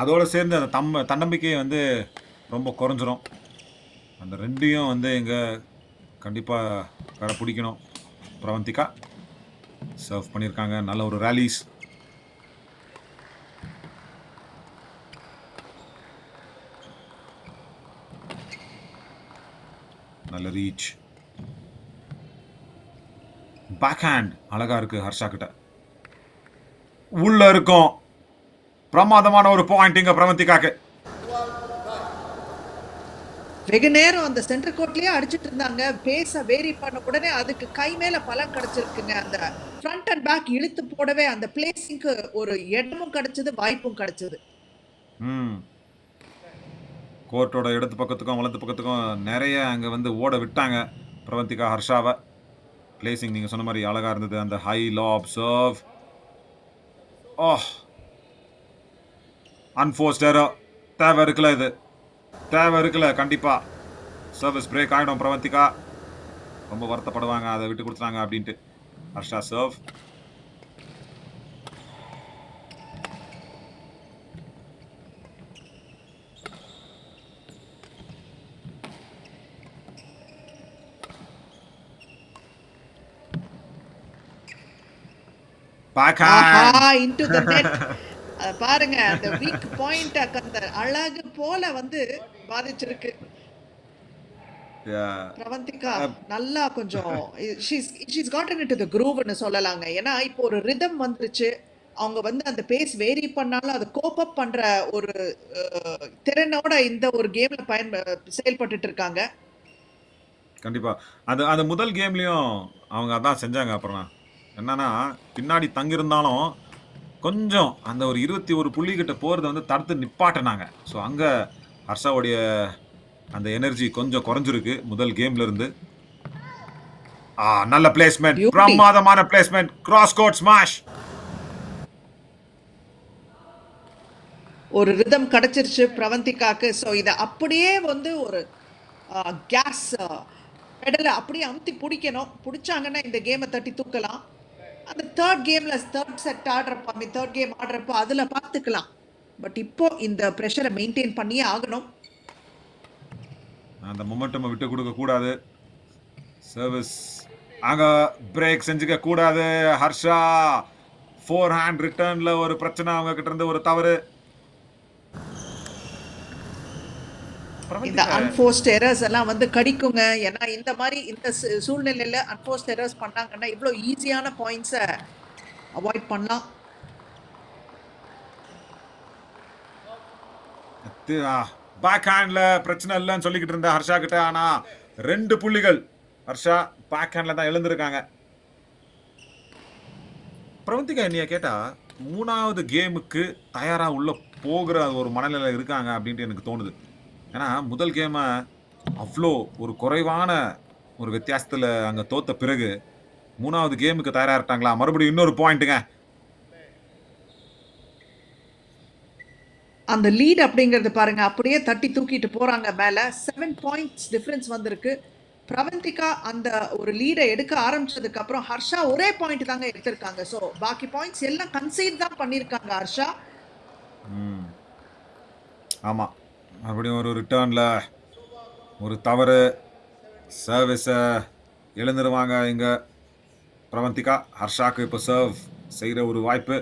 அதோட சேர்ந்து அந்த தன்னம்பிக்கையை வந்து ரொம்ப குறைஞ்சிரும். அந்த ரெண்டையும் வந்து இங்கே கண்டிப்பாக கடை பிடிக்கணும். பிரவந்திகா சர்வ் பண்ணியிருக்காங்க, நல்ல ஒரு ரேலிஸ். நல்ல ரீச், பேக் ஹேண்ட் அழகா இருக்கு ஹர்ஷா கிட்ட. உள்ள இருக்கும் பிரமாதமான ஒரு பாயிண்ட் இங்க பிரவந்திகாக்கு. வெகு நேரம் அந்த சென்டர் கோர்ட்லயே அடிச்சிட்டு இருந்தாங்க. பேஸ வேரி பண்ண உடனே அதுக்கு கை மேல பலம் கிடைச்சிருக்குங்க. அந்த ஃப்ரண்ட் அண்ட் பேக் இழுத்து போடவே அந்த பிளேசிங்க்கு ஒரு இடமும் கிடைச்சது, வாய்ப்பும் கிடைச்சது. கோர்ட்டோட இடது பக்கத்துக்கும் வலது பக்கத்துக்கும் நிறைய அங்க வந்து ஓட விட்டாங்க பிரவந்திகா ஹர்ஷாவை. பிளேசிங் நீங்க சொன்ன மாதிரி அழகா இருந்தது. அந்த ஹை லாப் சர்வ், அன்ஃபோர்ஸ்ட் எரர். தேவை இருக்குல்ல, இது தேவை இருக்குல்ல. கண்டிப்பா சர்வீஸ் பிரேக் ஆகிடும். பிரவந்திகா ரொம்ப வருத்தப்படுவாங்க அதை விட்டு கொடுத்தாங்க அப்படின்ட்டு. Harsha serve, into the net. பாருங்க அந்த வீக் பாயிண்ட் அந்த அழகு போல வந்து பாதிச்சிருக்கு. பிரவந்திகா நல்லா கொஞ்சம் she's gotten into the groove ன்னு சொல்லலாங்க. ஏன்னா இப்போ ஒரு ரிதம் வந்துருச்சு. அவங்க வந்து அந்த பேஸ் வேரி பண்ணாலும் அதை கோப் அப் பண்ற ஒரு திறனோட இந்த ஒரு கேம்ல செயல்பட்டு இருக்காங்க. கண்டிப்பா அந்த முதல் கேம்லயும் அவங்க அதான் செஞ்சாங்க. அப்புறம் என்னன்னா பின்னாடி தங்கியிருந்தாலும் கொஞ்சம் அந்த ஒரு 21 புள்ளி கிட்ட போறதை வந்து தடுத்து நிப்பாட்டினாங்க. ஸோ அங்க ஹர்ஷாவுடைய அந்த எனர்ஜி கொஞ்சம் குறைஞ்சிருக்கு முதல் கேம்ல இருந்து. நல்ல பிளேஸ்மெண்ட், பிரமாதமான பிளேஸ்மெண்ட், கிராஸ் கோர்ட் ஸ்மாஷ். ஒரு ரிதம் கிடைச்சிருச்சு பிரவந்திகாக்கு. ஸோ இதை அப்படியே வந்து ஒரு கேஸ் பெடலை அப்படியே அமுத்தி பிடிக்கணும். பிடிச்சாங்கன்னா இந்த கேமை தட்டி தூக்கலாம். அந்த தேர்ட் செட் ஆடுறப்ப தேர்ட் கேம் ஆடுறப்ப அதில் பார்த்துக்கலாம். பட் இப்போ இந்த ப்ரெஷரை மெயின்டைன் பண்ணியே ஆகணும். அந்த மொமெண்டம் விட்டு கொடுக்க கூடாது. சர்வீஸ் அங்க பிரேக் செஞ்சுக்க கூடாது. ஹர்ஷா ஃபோர் ஹேண்ட் ரிட்டர்ன்ல ஒரு பிரச்சனை, அவங்க கிட்ட இருந்து ஒரு தவறு. இந்த அன்ஃபோர்ஸ்ட் எரர்ஸ் எல்லாம் வந்து கடிக்குங்க. ஏன்னா இந்த மாதிரி இந்த சூழ்நிலையில அன்ஃபோர்ஸ்ட் எரர்ஸ் பண்ணாங்கன்னா இவ்வளோ ஈஸியான பாயிண்ட்ஸை அவாய்ட் பண்ணலாம். பேக் ஹேண்ட்ல பிரச்சனை இல்லைன்னு சொல்லிக்கிட்டு இருந்த ஹர்ஷா கிட்ட, ஆனா 2 புள்ளிகள் ஹர்ஷா பேக் ஹேண்ட்ல தான் எழுந்திருக்காங்க. பிரவந்திகா என்னைய கேட்டா 3வது கேமுக்கு தயாரா உள்ள போகிற ஒரு மனநிலை இருக்காங்க அப்படின்ட்டு எனக்கு தோணுது. ஏன்னா முதல் கேமை அவ்வளோ ஒரு குறைவான ஒரு வித்தியாசத்தில் அங்கே தோத்த பிறகு 3வது கேமுக்கு தயாராகிட்டாங்களா. மறுபடியும் இன்னொரு பாயிண்ட்டுங்க. அந்த லீட் அப்படிங்கிறது பாருங்க, அப்படியே தட்டி தூக்கிட்டு போறாங்க மேல. 7 பாயிண்ட்ஸ் டிஃபரன்ஸ் வந்திருக்கு. பிரவந்திகா அந்த ஒரு லீடை எடுக்க ஆரம்பிச்சதுக்கு அப்புறம் ஹர்ஷா ஒரே பாயிண்ட் தாங்க எடுத்திருக்காங்க. ஸோ பாக்கி பாயிண்ட்ஸ் எல்லாம் கன்சீட் தான் பண்ணியிருக்காங்க ஹர்ஷா. ஆமாம், மறுபடியும் ஒரு ரிட்டர்னில் ஒரு தவறு, சர்வீஸை எழுந்துருவாங்க இங்கே பிரவந்திகா. ஹர்ஷாக்கு இப்போ சர்வ் செய்கிற ஒரு வாய்ப்பு.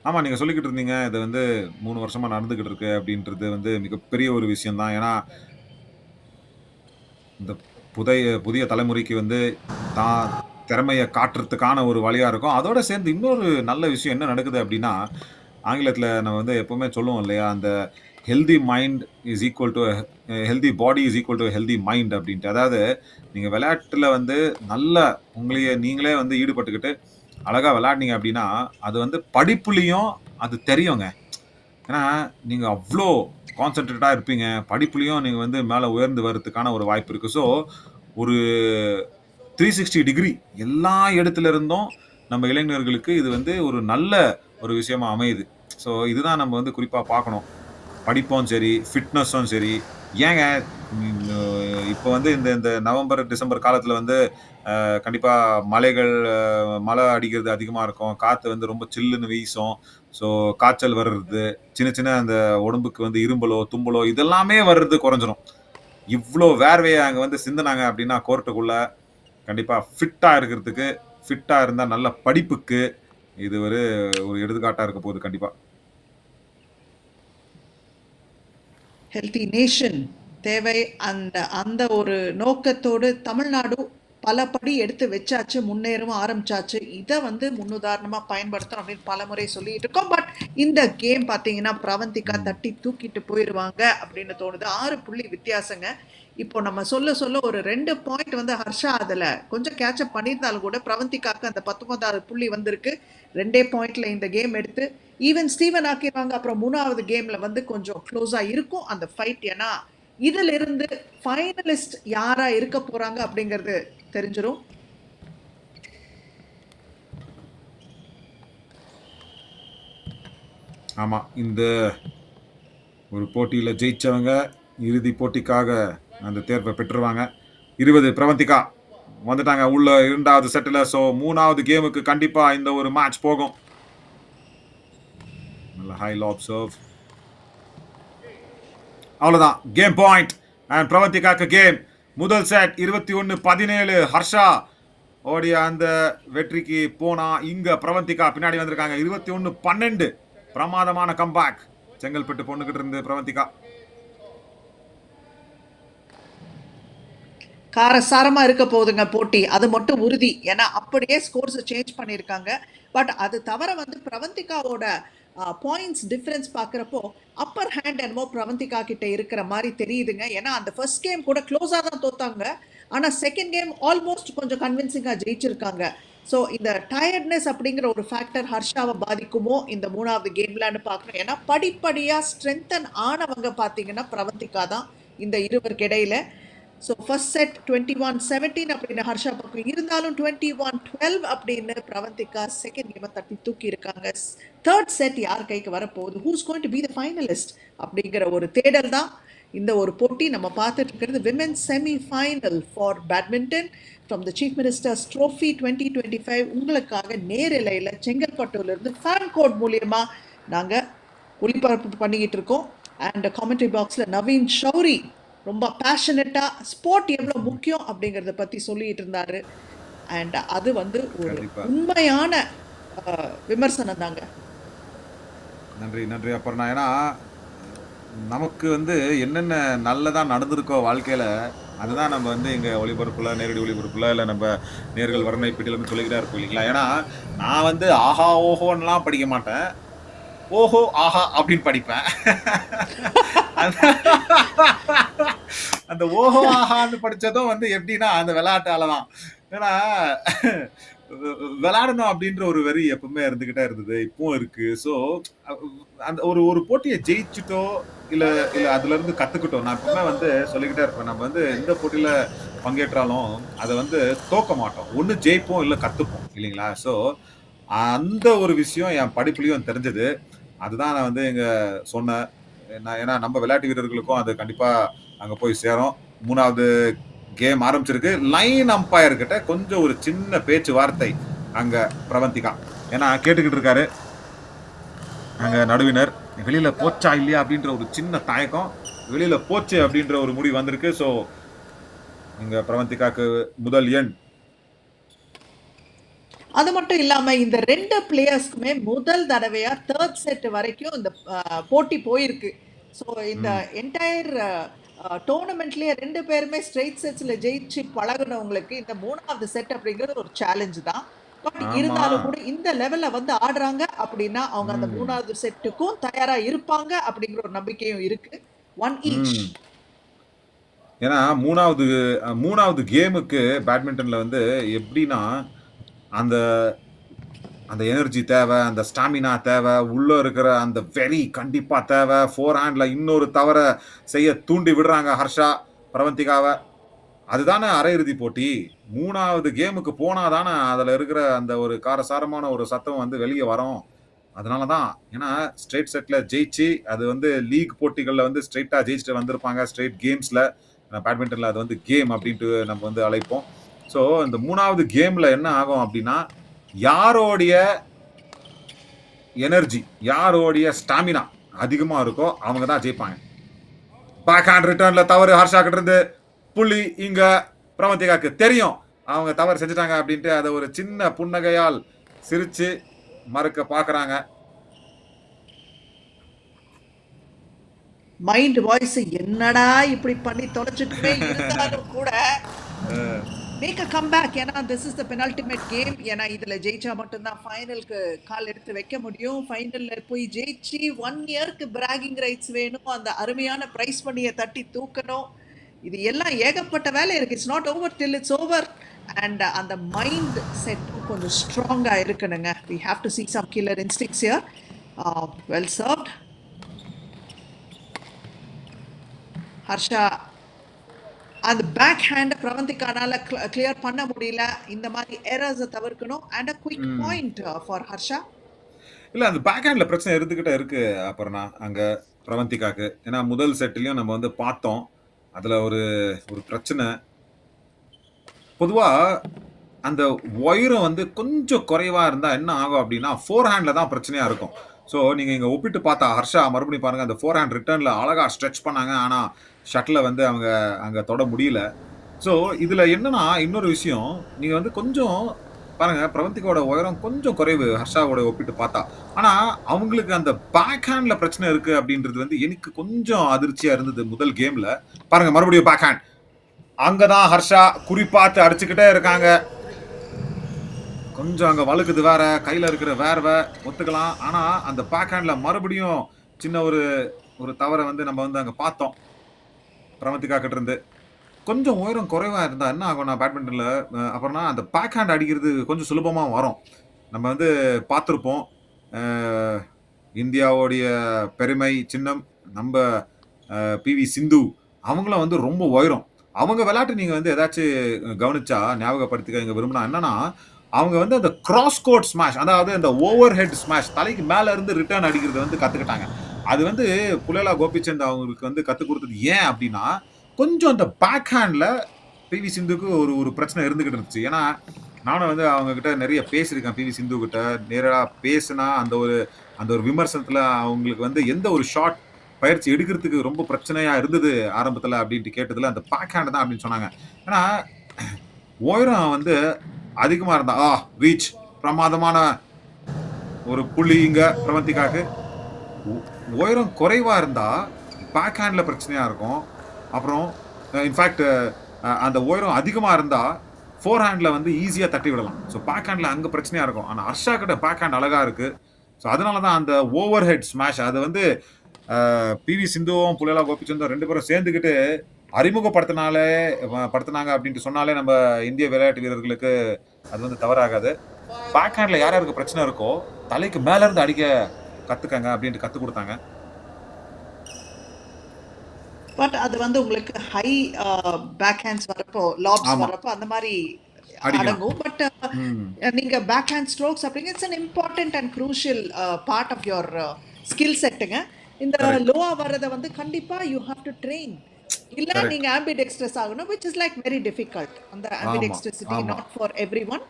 ஆமாம், நீங்கள் சொல்லிக்கிட்டு இருந்தீங்க இது வந்து 3 வருஷமாக நடந்துக்கிட்டு இருக்கு அப்படின்றது வந்து மிகப்பெரிய ஒரு விஷயந்தான். ஏன்னா இந்த புதிய தலைமுறைக்கு வந்து தான் திறமையை காட்டுறதுக்கான ஒரு வழியாக இருக்கும். அதோடு சேர்ந்து இன்னொரு நல்ல விஷயம் என்ன நடக்குது அப்படின்னா, ஆங்கிலத்தில் நம்ம வந்து எப்போவுமே சொல்லுவோம் இல்லையா, அந்த healthy mind is equal to healthy body is equal to healthy mind அப்படின்ட்டு. அதாவது நீங்கள் விளையாட்டில் வந்து நல்ல நீங்களே வந்து ஈடுபட்டுக்கிட்டு அழகாக விளையாடினீங்க அப்படின்னா அது வந்து படிப்புலேயும் அது தெரியுங்க. ஏன்னா நீங்க அவ்வளோ கான்சென்ட்ரேட்டா இருப்பீங்க. படிப்புலயும் நீங்க வந்து மேல உயர்ந்து வரதுக்கான ஒரு வாய்ப்பு இருக்கு. ஸோ ஒரு 360 டிகிரி எல்லா இடத்துல இருந்தும் நம்ம இளைஞர்களுக்கு இது வந்து ஒரு நல்ல ஒரு விஷயமா அமையுது. ஸோ இதுதான் நம்ம வந்து குறிப்பா பார்க்கணும். படிப்பும் சரி, ஃபிட்னஸும் சரி. ஏங்க இப்போ வந்து இந்த இந்த நவம்பர், டிசம்பர் காலத்துல வந்து கண்டிப்பா மழை அடிக்கிறது அதிகமா இருக்கும். காத்து வந்து ரொம்ப சில்லுன்னு வீசும். ஸோ காய்ச்சல் வர்றது, சின்ன சின்ன அந்த உடம்புக்கு வந்து இரும்பலோ, தும்பலோ இதெல்லாமே வர்றது குறைஞ்சிரும். இவ்ளோ வேர்வைய அங்க வந்து சிந்துனாங்க அப்படின்னா கோர்ட்டுக்குள்ள, கண்டிப்பா ஃபிட்டா இருக்கிறதுக்கு, ஃபிட்டா இருந்தா நல்ல படிப்புக்கு இது ஒரு எடுத்துக்காட்டா இருக்க போகுது கண்டிப்பா. ஹெல்தி நேஷன் தேவை. அந்த அந்த ஒரு நோக்கத்தோடு தமிழ்நாடு பல படி எடுத்து வச்சாச்சு, முன்னேறவும் ஆரம்பிச்சாச்சு. இதை வந்து முன்னுதாரணமாக பயன்படுத்தணும் அப்படின்னு பலமுறை சொல்லிட்டு இருக்கோம். பட் இந்த கேம் பார்த்தீங்கன்னா பிரவந்திகா தட்டி தூக்கிட்டு போயிடுவாங்க அப்படின்னு தோணுது. 6 புள்ளி வித்தியாசங்க. இப்போ நம்ம சொல்ல சொல்ல ஒரு 2 பாயிண்ட் வந்து ஹர்ஷா அதில் கொஞ்சம் கேட்சப் பண்ணியிருந்தாலும் கூட பிரவந்திகாக்கு அந்த 19வது புள்ளி வந்திருக்கு. 2 பாயிண்ட்ல இந்த கேம் எடுத்து ஈவன் ஸ்டீவன் ஆக்கிடுவாங்க. அப்புறம் 3வது கேம்ல வந்து கொஞ்சம் க்ளோஸா இருக்கும் அந்த ஃபைட். ஏன்னா இதுல இருந்து ஃபைனலிஸ்ட் யாரா இருக்க போறாங்க அப்படிங்கிறது தெரிஞ்சிடும். ஆமா. இந்த ஒரு போட்டியில ஜெயிச்சவங்க இறுதி போட்டிக்காக அந்த தேர்வை பெற்றுருவாங்க. 20 பிரவந்திகா வந்துட்டாங்க உள்ள 2வது செட்ல. ஸோ 3வது கேமுக்கு கண்டிப்பா இந்த ஒரு மேட்ச் போகும். நல்ல ஹை லாப் சர்வ். அவ்வளவுதான் கேம் பாயிண்ட் அண்ட் பிரவந்திகாக்கு கேம். முதல் செட் 21-17. ஹர்ஷா ஓடிய அந்த வெற்றிக்கு போனா இங்க பிரவந்திகா பின்னாடி வந்திருக்காங்க. 21-12. பிரமாதமான கம்பேக் செங்கல்பட்டு பொண்ணுகிட்ட இருந்து பிரவந்திகா. காரசாரமா இருக்க போகுதுங்க போட்டி, அது மட்டும் உறுதி. ஏன்னா அப்படியே ஸ்கோர்ஸ் சேஞ்ச் பண்ணியிருக்காங்க. பட் அது தவிர வந்து பிரவந்திகாவோட பாயிண்ட்ஸ் டிஃபரன்ஸ் பார்க்குறப்போ அப்பர் ஹேண்ட் என்னமோ பிரவந்திகா கிட்ட இருக்கிற மாதிரி தெரியுதுங்க. ஏன்னா அந்த ஃபர்ஸ்ட் கேம் கூட க்ளோஸாக தான் தோத்தாங்க. ஆனால் செகண்ட் கேம் ஆல்மோஸ்ட் கொஞ்சம் கன்வின்சிங்காக ஜெயிச்சிருக்காங்க. ஸோ இந்த டயர்ட்னஸ் அப்படிங்கிற ஒரு ஃபேக்டர் ஹர்ஷாவை பாதிக்குமோ இந்த 3வது கேம்லன்னு பார்க்கணும். ஏன்னா படிப்படியாக ஸ்ட்ரென்தன் ஆனவங்க பார்த்தீங்கன்னா பிரவந்திகா தான் இந்த இருவருக்கு இடையில. ஸோ ஃபர்ஸ்ட் செட் 21-17 அப்படின்னு ஹர்ஷா பக்கம் இருந்தாலும் 21-12 அப்படின்னு பிரவந்திகா செகண்ட் கேமை தட்டி தூக்கி இருக்காங்க. தேர்ட் செட் யார் கைக்கு வரப்போகுது, who's going to be the finalist அப்படிங்கிற ஒரு தேடல் தான் இந்த ஒரு போட்டி. நம்ம பார்த்துட்டு இருக்கிறது women's semi final for badminton from the chief minister's trophy 2025 உங்களுக்காக நேரலையில் செங்கல்பட்டுலேருந்து ஃபேன் கோட் மூலியமாக நாங்கள் ஒளிபரப்பு பண்ணிக்கிட்டு இருக்கோம். அண்ட் காமெண்ட்ரி பாக்ஸில் நவீன் ஷௌரி ரொம்ப பேஷனட்டாக ஸ்போர்ட் எவ்வளோ முக்கியம் அப்படிங்கிறத பற்றி சொல்லிட்டு இருந்தாரு. அண்ட் அது வந்து ஒரு உண்மையான விமர்சனம் தாங்க. நன்றி நன்றி அப்புறம் ஏன்னா நமக்கு வந்து என்னென்ன நல்லதா நடந்திருக்கோ வாழ்க்கையில அதுதான் நம்ம வந்து இங்க ஒளிபரப்புல நேரடி ஒளிபரப்புல இல்லை நம்ம நேர்கள் வர்ணை பெட்டியில சொல்லிக்கிட்டே இருப்போம் இல்லைங்களா. ஏன்னா நான் வந்து ஆஹா ஓஹோன்னுலாம் படிக்க மாட்டேன், ஓஹோ ஆஹா அப்படின்னு படிப்பேன். அந்த ஓஹோ ஆஹான்னு படிச்சதும் வந்து எப்படின்னா அந்த விளையாட்டால தான். ஏன்னா விளையாடணும் அப்படின்ற ஒரு வெறி எப்பவுமே இருந்துகிட்டே இருந்தது, இப்பவும் இருக்கு. ஸோ அந்த ஒரு ஒரு போட்டியை ஜெயிச்சுட்டோ இல்ல இல்ல அதுல இருந்து கத்துக்கிட்டோம். நான் எப்பவுமே வந்து சொல்லிக்கிட்டே இருப்பேன், நம்ம வந்து எந்த போட்டியில பங்கேற்றாலும் அதை வந்து தோக்க மாட்டோம், ஒண்ணு ஜெயிப்போம் இல்ல கத்துப்போம் இல்லைங்களா. ஸோ அந்த ஒரு விஷயம் என் படிப்புலயும் தெரிஞ்சது. அதுதான் நான் வந்து இங்க சொன்னேன். ஏன்னா நம்ம விளையாட்டு வீரர்களுக்கும் அது கண்டிப்பா அங்க போய் சேரும். 3வது கேம் ஆரம்பிச்சிருக்கு. லைன் அம்பையர் கிட்ட கொஞ்சம் ஒரு சின்ன பேச்சுவார்த்தை அங்க பிரவந்திகா. ஏன்னா கேட்டுக்கிட்டு இருக்காரு அங்க நடுவினர், வெளியில போச்சா இல்லையா அப்படின்ற ஒரு சின்ன தயக்கம். வெளியில போச்சு அப்படின்ற ஒரு முடிவு வந்திருக்கு. ஸோ இங்க பிரவந்திகாக்கு முதல் எண். அது மட்டும் இல்லாம இந்த 2 பிளேயர்ஸ்க்குமே முதல் தடவையா தேர்ட் செட் வரைக்கும் இந்த போட்டி போயிருக்கு. ஸோ இந்த என்டையர் டோர்னமெண்ட்லயே 2 பேருமே ஸ்ட்ரெயிட் செட்ஸ்ல ஜெயிச்சு பழகுனவங்களுக்கு இந்த 3வது செட் அப்படிங்கிறது ஒரு சேலஞ்சு தான். பட் இருந்தாலும் கூட இந்த லெவல்ல வந்து ஆடுறாங்க அப்படின்னா அவங்க அந்த 3வது செட்டுக்கும் தயாரா இருப்பாங்க அப்படிங்கிற ஒரு நம்பிக்கையும் இருக்கு. 1 ஈச். ஏன்னா மூணாவது கேமுக்கு பேட்மிண்டன்ல வந்து எப்படின்னா அந்த அந்த எனர்ஜி தேவை, அந்த ஸ்டாமினா தேவை, உள்ள இருக்கிற அந்த வெறி கண்டிப்பா தேவை. ஃபோர் ஹேண்ட்ல இன்னொரு தவற செய்ய தூண்டி விடுறாங்க ஹர்ஷா, பிரவந்திகாவ. அதுதானே அரையிறுதி போட்டி. 3வது கேமுக்கு போனா தானே அதுல இருக்கிற அந்த ஒரு காரசாரமான ஒரு சத்தம் வந்து வெளிய வரும். அதனால தான். ஏன்னா, ஸ்ட்ரெயிட் செட்ல ஜெயிச்சு, அது வந்து லீக் போட்டிகள்ல வந்து ஸ்ட்ரெயிட்டா ஜெயிச்சுட்டு வந்திருப்பாங்க. ஸ்ட்ரெயிட் கேம்ஸ்ல. பேட்மிண்டன்ல அது வந்து கேம் அப்டின்ட்டு நம்ம வந்து அழைப்போம். ஸோ, இந்த 3வது கேம்ல என்ன ஆகும் அப்டின்னா, யாரோடைய எனர்ஜி, யாரோடைய ஸ்டாமினா அதிகமா இருக்கோ, அவங்க தான் ஜெயிப்பாங்க. பேக் ஹேண்ட் ரிட்டர்ன்ல தவறு ஹர்ஷா கிட்ட இருந்து புள்ளி இங்க பிரவந்திகாக்கு தெரியும். அவங்க தவறு செஞ்சுட்டாங்க அப்டின்ட்டு அத ஒரு சின்ன புன்னகையால் சிரிச்சு மறுக்க பார்க்குறாங்க. மைண்ட் வாய்ஸ் என்னடா இப்படி பண்ணி தொலைச்சிட்டுமே இருந்தாலும் கூட மேக் அ கம்பேக். ஏன்னா திஸ் இஸ் த பெனால்டிமேட் கேம். ஏன்னா இதில் ஜெயிச்சா மட்டும்தான் ஃபைனலுக்கு கால் எடுத்து வைக்க முடியும். ஃபைனலில் போய் ஜெயிச்சு 1 இயர்க்கு பிராகிங் ரைட்ஸ் வேணும். அந்த அருமையான ப்ரைஸ் மணியை தட்டி தூக்கணும். இது எல்லாம் ஏகப்பட்ட வேலை இருக்குது. It's not over till it's over. And அந்த மைண்ட் செட்டும் கொஞ்சம் ஸ்ட்ராங்காக இருக்கணுங்க. We have to see some killer instincts here. Well served. Harsha அந்த பேக் ஹேண்டை பிரவந்திக்கானால கிளியர் பண்ண முடியல. இந்த மாதிரி எரர்ஸை தவிர்க்கணும். And a quick point for Harsha. இல்ல அந்த பேக் ஹேண்ட்ல பிரச்சனை இருந்துகிட்டே இருக்கு அபர்ணா, அங்க பிரவந்திகாக்கு. ஏன்னா முதல் செட்லயும் நம்ம வந்து பார்த்தோம். அதுல ஒரு ஒரு பிரச்சனை. பொதுவா அந்த உயரம் வந்து கொஞ்சம் குறைவா இருந்தா என்ன ஆகும் அப்படின்னா, ஃபோர் ஹேண்ட்ல தான் பிரச்சனையா இருக்கும். ஸோ நீங்க இங்க ஒப்பிட்டு பார்த்தா ஹர்ஷா மறுபடியும் பாருங்க, அந்த ஃபோர் ஹேண்ட் ரிட்டர்ன்ல அழகா ஸ்ட்ரெச் பண்ணாங்க. ஆனா ஷட்டில வந்து அவங்க அங்க தொட முடியல. ஸோ இதுல என்னன்னா இன்னொரு விஷயம், நீங்க வந்து கொஞ்சம் பாருங்க பிரவந்திகாவோட உயரம் கொஞ்சம் குறைவு ஹர்ஷாவோட ஒப்பிட்டு பார்த்தா. ஆனா அவங்களுக்கு அந்த பேக் ஹேண்ட்ல பிரச்சனை இருக்கு அப்படின்றது வந்து எனக்கு கொஞ்சம் அதிர்ச்சியா இருந்தது முதல் கேம்ல. பாருங்க மறுபடியும் பேக் ஹேண்ட். அங்கதான் ஹர்ஷா குறிப்பாத்து அடிச்சுக்கிட்டே இருக்காங்க. கொஞ்சம் அங்க வழுக்குது வேற, கையில இருக்கிற வேர்வை ஒத்துக்கலாம். ஆனா அந்த பேக் ஹேண்ட்ல மறுபடியும் சின்ன ஒரு ஒரு தவற வந்து நம்ம வந்து அங்க பார்த்தோம் பிரவந்திகா கிட்ட இருந்து. கொஞ்சம் உயரம் குறைவா இருந்தா என்ன ஆகும்னா பேட்மிண்டன்ல அப்புறம்னா அந்த பேக் ஹேண்ட் அடிக்கிறது கொஞ்சம் சுலபமா வரும். நம்ம வந்து பார்த்துருப்போம். இந்தியாவுடைய பெருமை சின்னம் நம்ம பிவி சிந்து அவங்களும் வந்து ரொம்ப உயரம். அவங்க விளையாட்டு நீங்க வந்து ஏதாச்சும் கவனிச்சா ஞாபகப்படுத்திக்க இங்க விரும்பினா என்னன்னா, அவங்க வந்து அந்த கிராஸ் கோர்ட் ஸ்மாஷ், அதாவது அந்த ஓவர் ஹெட் ஸ்மாஷ் தலைக்கு மேல இருந்து ரிட்டர்ன் அடிக்கிறது வந்து கத்துக்கிட்டாங்க. அது வந்து புலேலா கோபிச்சந்த் அவங்களுக்கு வந்து கத்துக் கொடுத்தது ஏன் அப்படின்னா, கொஞ்சம் அந்த பேக் ஹேண்ட்ல பிவி சிந்துக்கு ஒரு ஒரு பிரச்சனை இருந்துகிட்டு இருந்துச்சு. ஏன்னா நானும் வந்து அவங்க கிட்ட நிறைய பேசியிருக்கேன். பிவி சிந்து கிட்ட நேரா பேசினா அந்த ஒரு விமர்சனத்துல அவங்களுக்கு வந்து எந்த ஒரு ஷாட் பயிற்சி எடுக்கிறதுக்கு ரொம்ப பிரச்சனையா இருந்தது ஆரம்பத்துல அப்படின்ட்டு கேட்டதுல அந்த பேக் ஹேண்ட் தான் அப்படின்னு சொன்னாங்க. ஏன்னா உயரம் வந்து அதிகமா இருந்தா ரீச் பிரமாதமான ஒரு புள்ளி இங்க பிரவந்திகாக்கு. உயரம் குறைவா இருந்தா பேக் ஹேண்ட்ல பிரச்சனையா இருக்கும். அப்புறம் இன்ஃபேக்ட் அந்த உயரம் அதிகமா இருந்தா ஃபோர் ஹேண்ட்ல வந்து ஈஸியா தட்டி விடலாம். ஸோ பேக் ஹேண்ட்ல அங்க பிரச்சனையா இருக்கும். ஆனா ஹர்ஷா கிட்ட பேக் ஹேண்ட் அழகா இருக்கு. ஸோ அதனால தான் அந்த ஓவர் ஹெட் ஸ்மாஷ் அது வந்து பிவி சிந்துவும் புலேலா கோபிச்சந்தும் 2 பேரும் சேர்ந்துக்கிட்டு படுத்தினாங்க அப்படின்ட்டு சொன்னாலே நம்ம இந்திய விளையாட்டு வீரர்களுக்கு அது வந்து தவறாகாது. பேக் ஹேண்ட்ல யார் யாருக்கு பிரச்சனை இருக்கோ தலைக்கு மேல இருந்து அடிக்க கத்துக்கங்க அப்படின்ட்டு கத்து கொடுத்தாங்க. பட் அது வந்து உங்களுக்கு ஹை பேக் ஹேண்ட்ஸ் வரப்போ, லாப்ஸ் ஆமா வரப்போ அந்த மாதிரி அடிக்கலாம். அடங்கும். பட் ம் நீங்க பேக் ஹேண்ட் ஸ்ட்ரோக்ஸ் அப்படிங்க it's an important and crucial part of your skill செட்டுங்க. இந்த கரெக்ட் லோவா வர்றதை வந்து கண்டிப்பா யூ ஹாவ் டு ட்ரெயின். இல்ல கரெக்ட். நீங்க ஆம்பிடெக்ஸ்ட்ரஸ் ஆகணும், which is like very difficult. அந்த ஆமா ஆம்பிடெக்ஸ்ட்ரசிட்டி ஆமா not for everyone.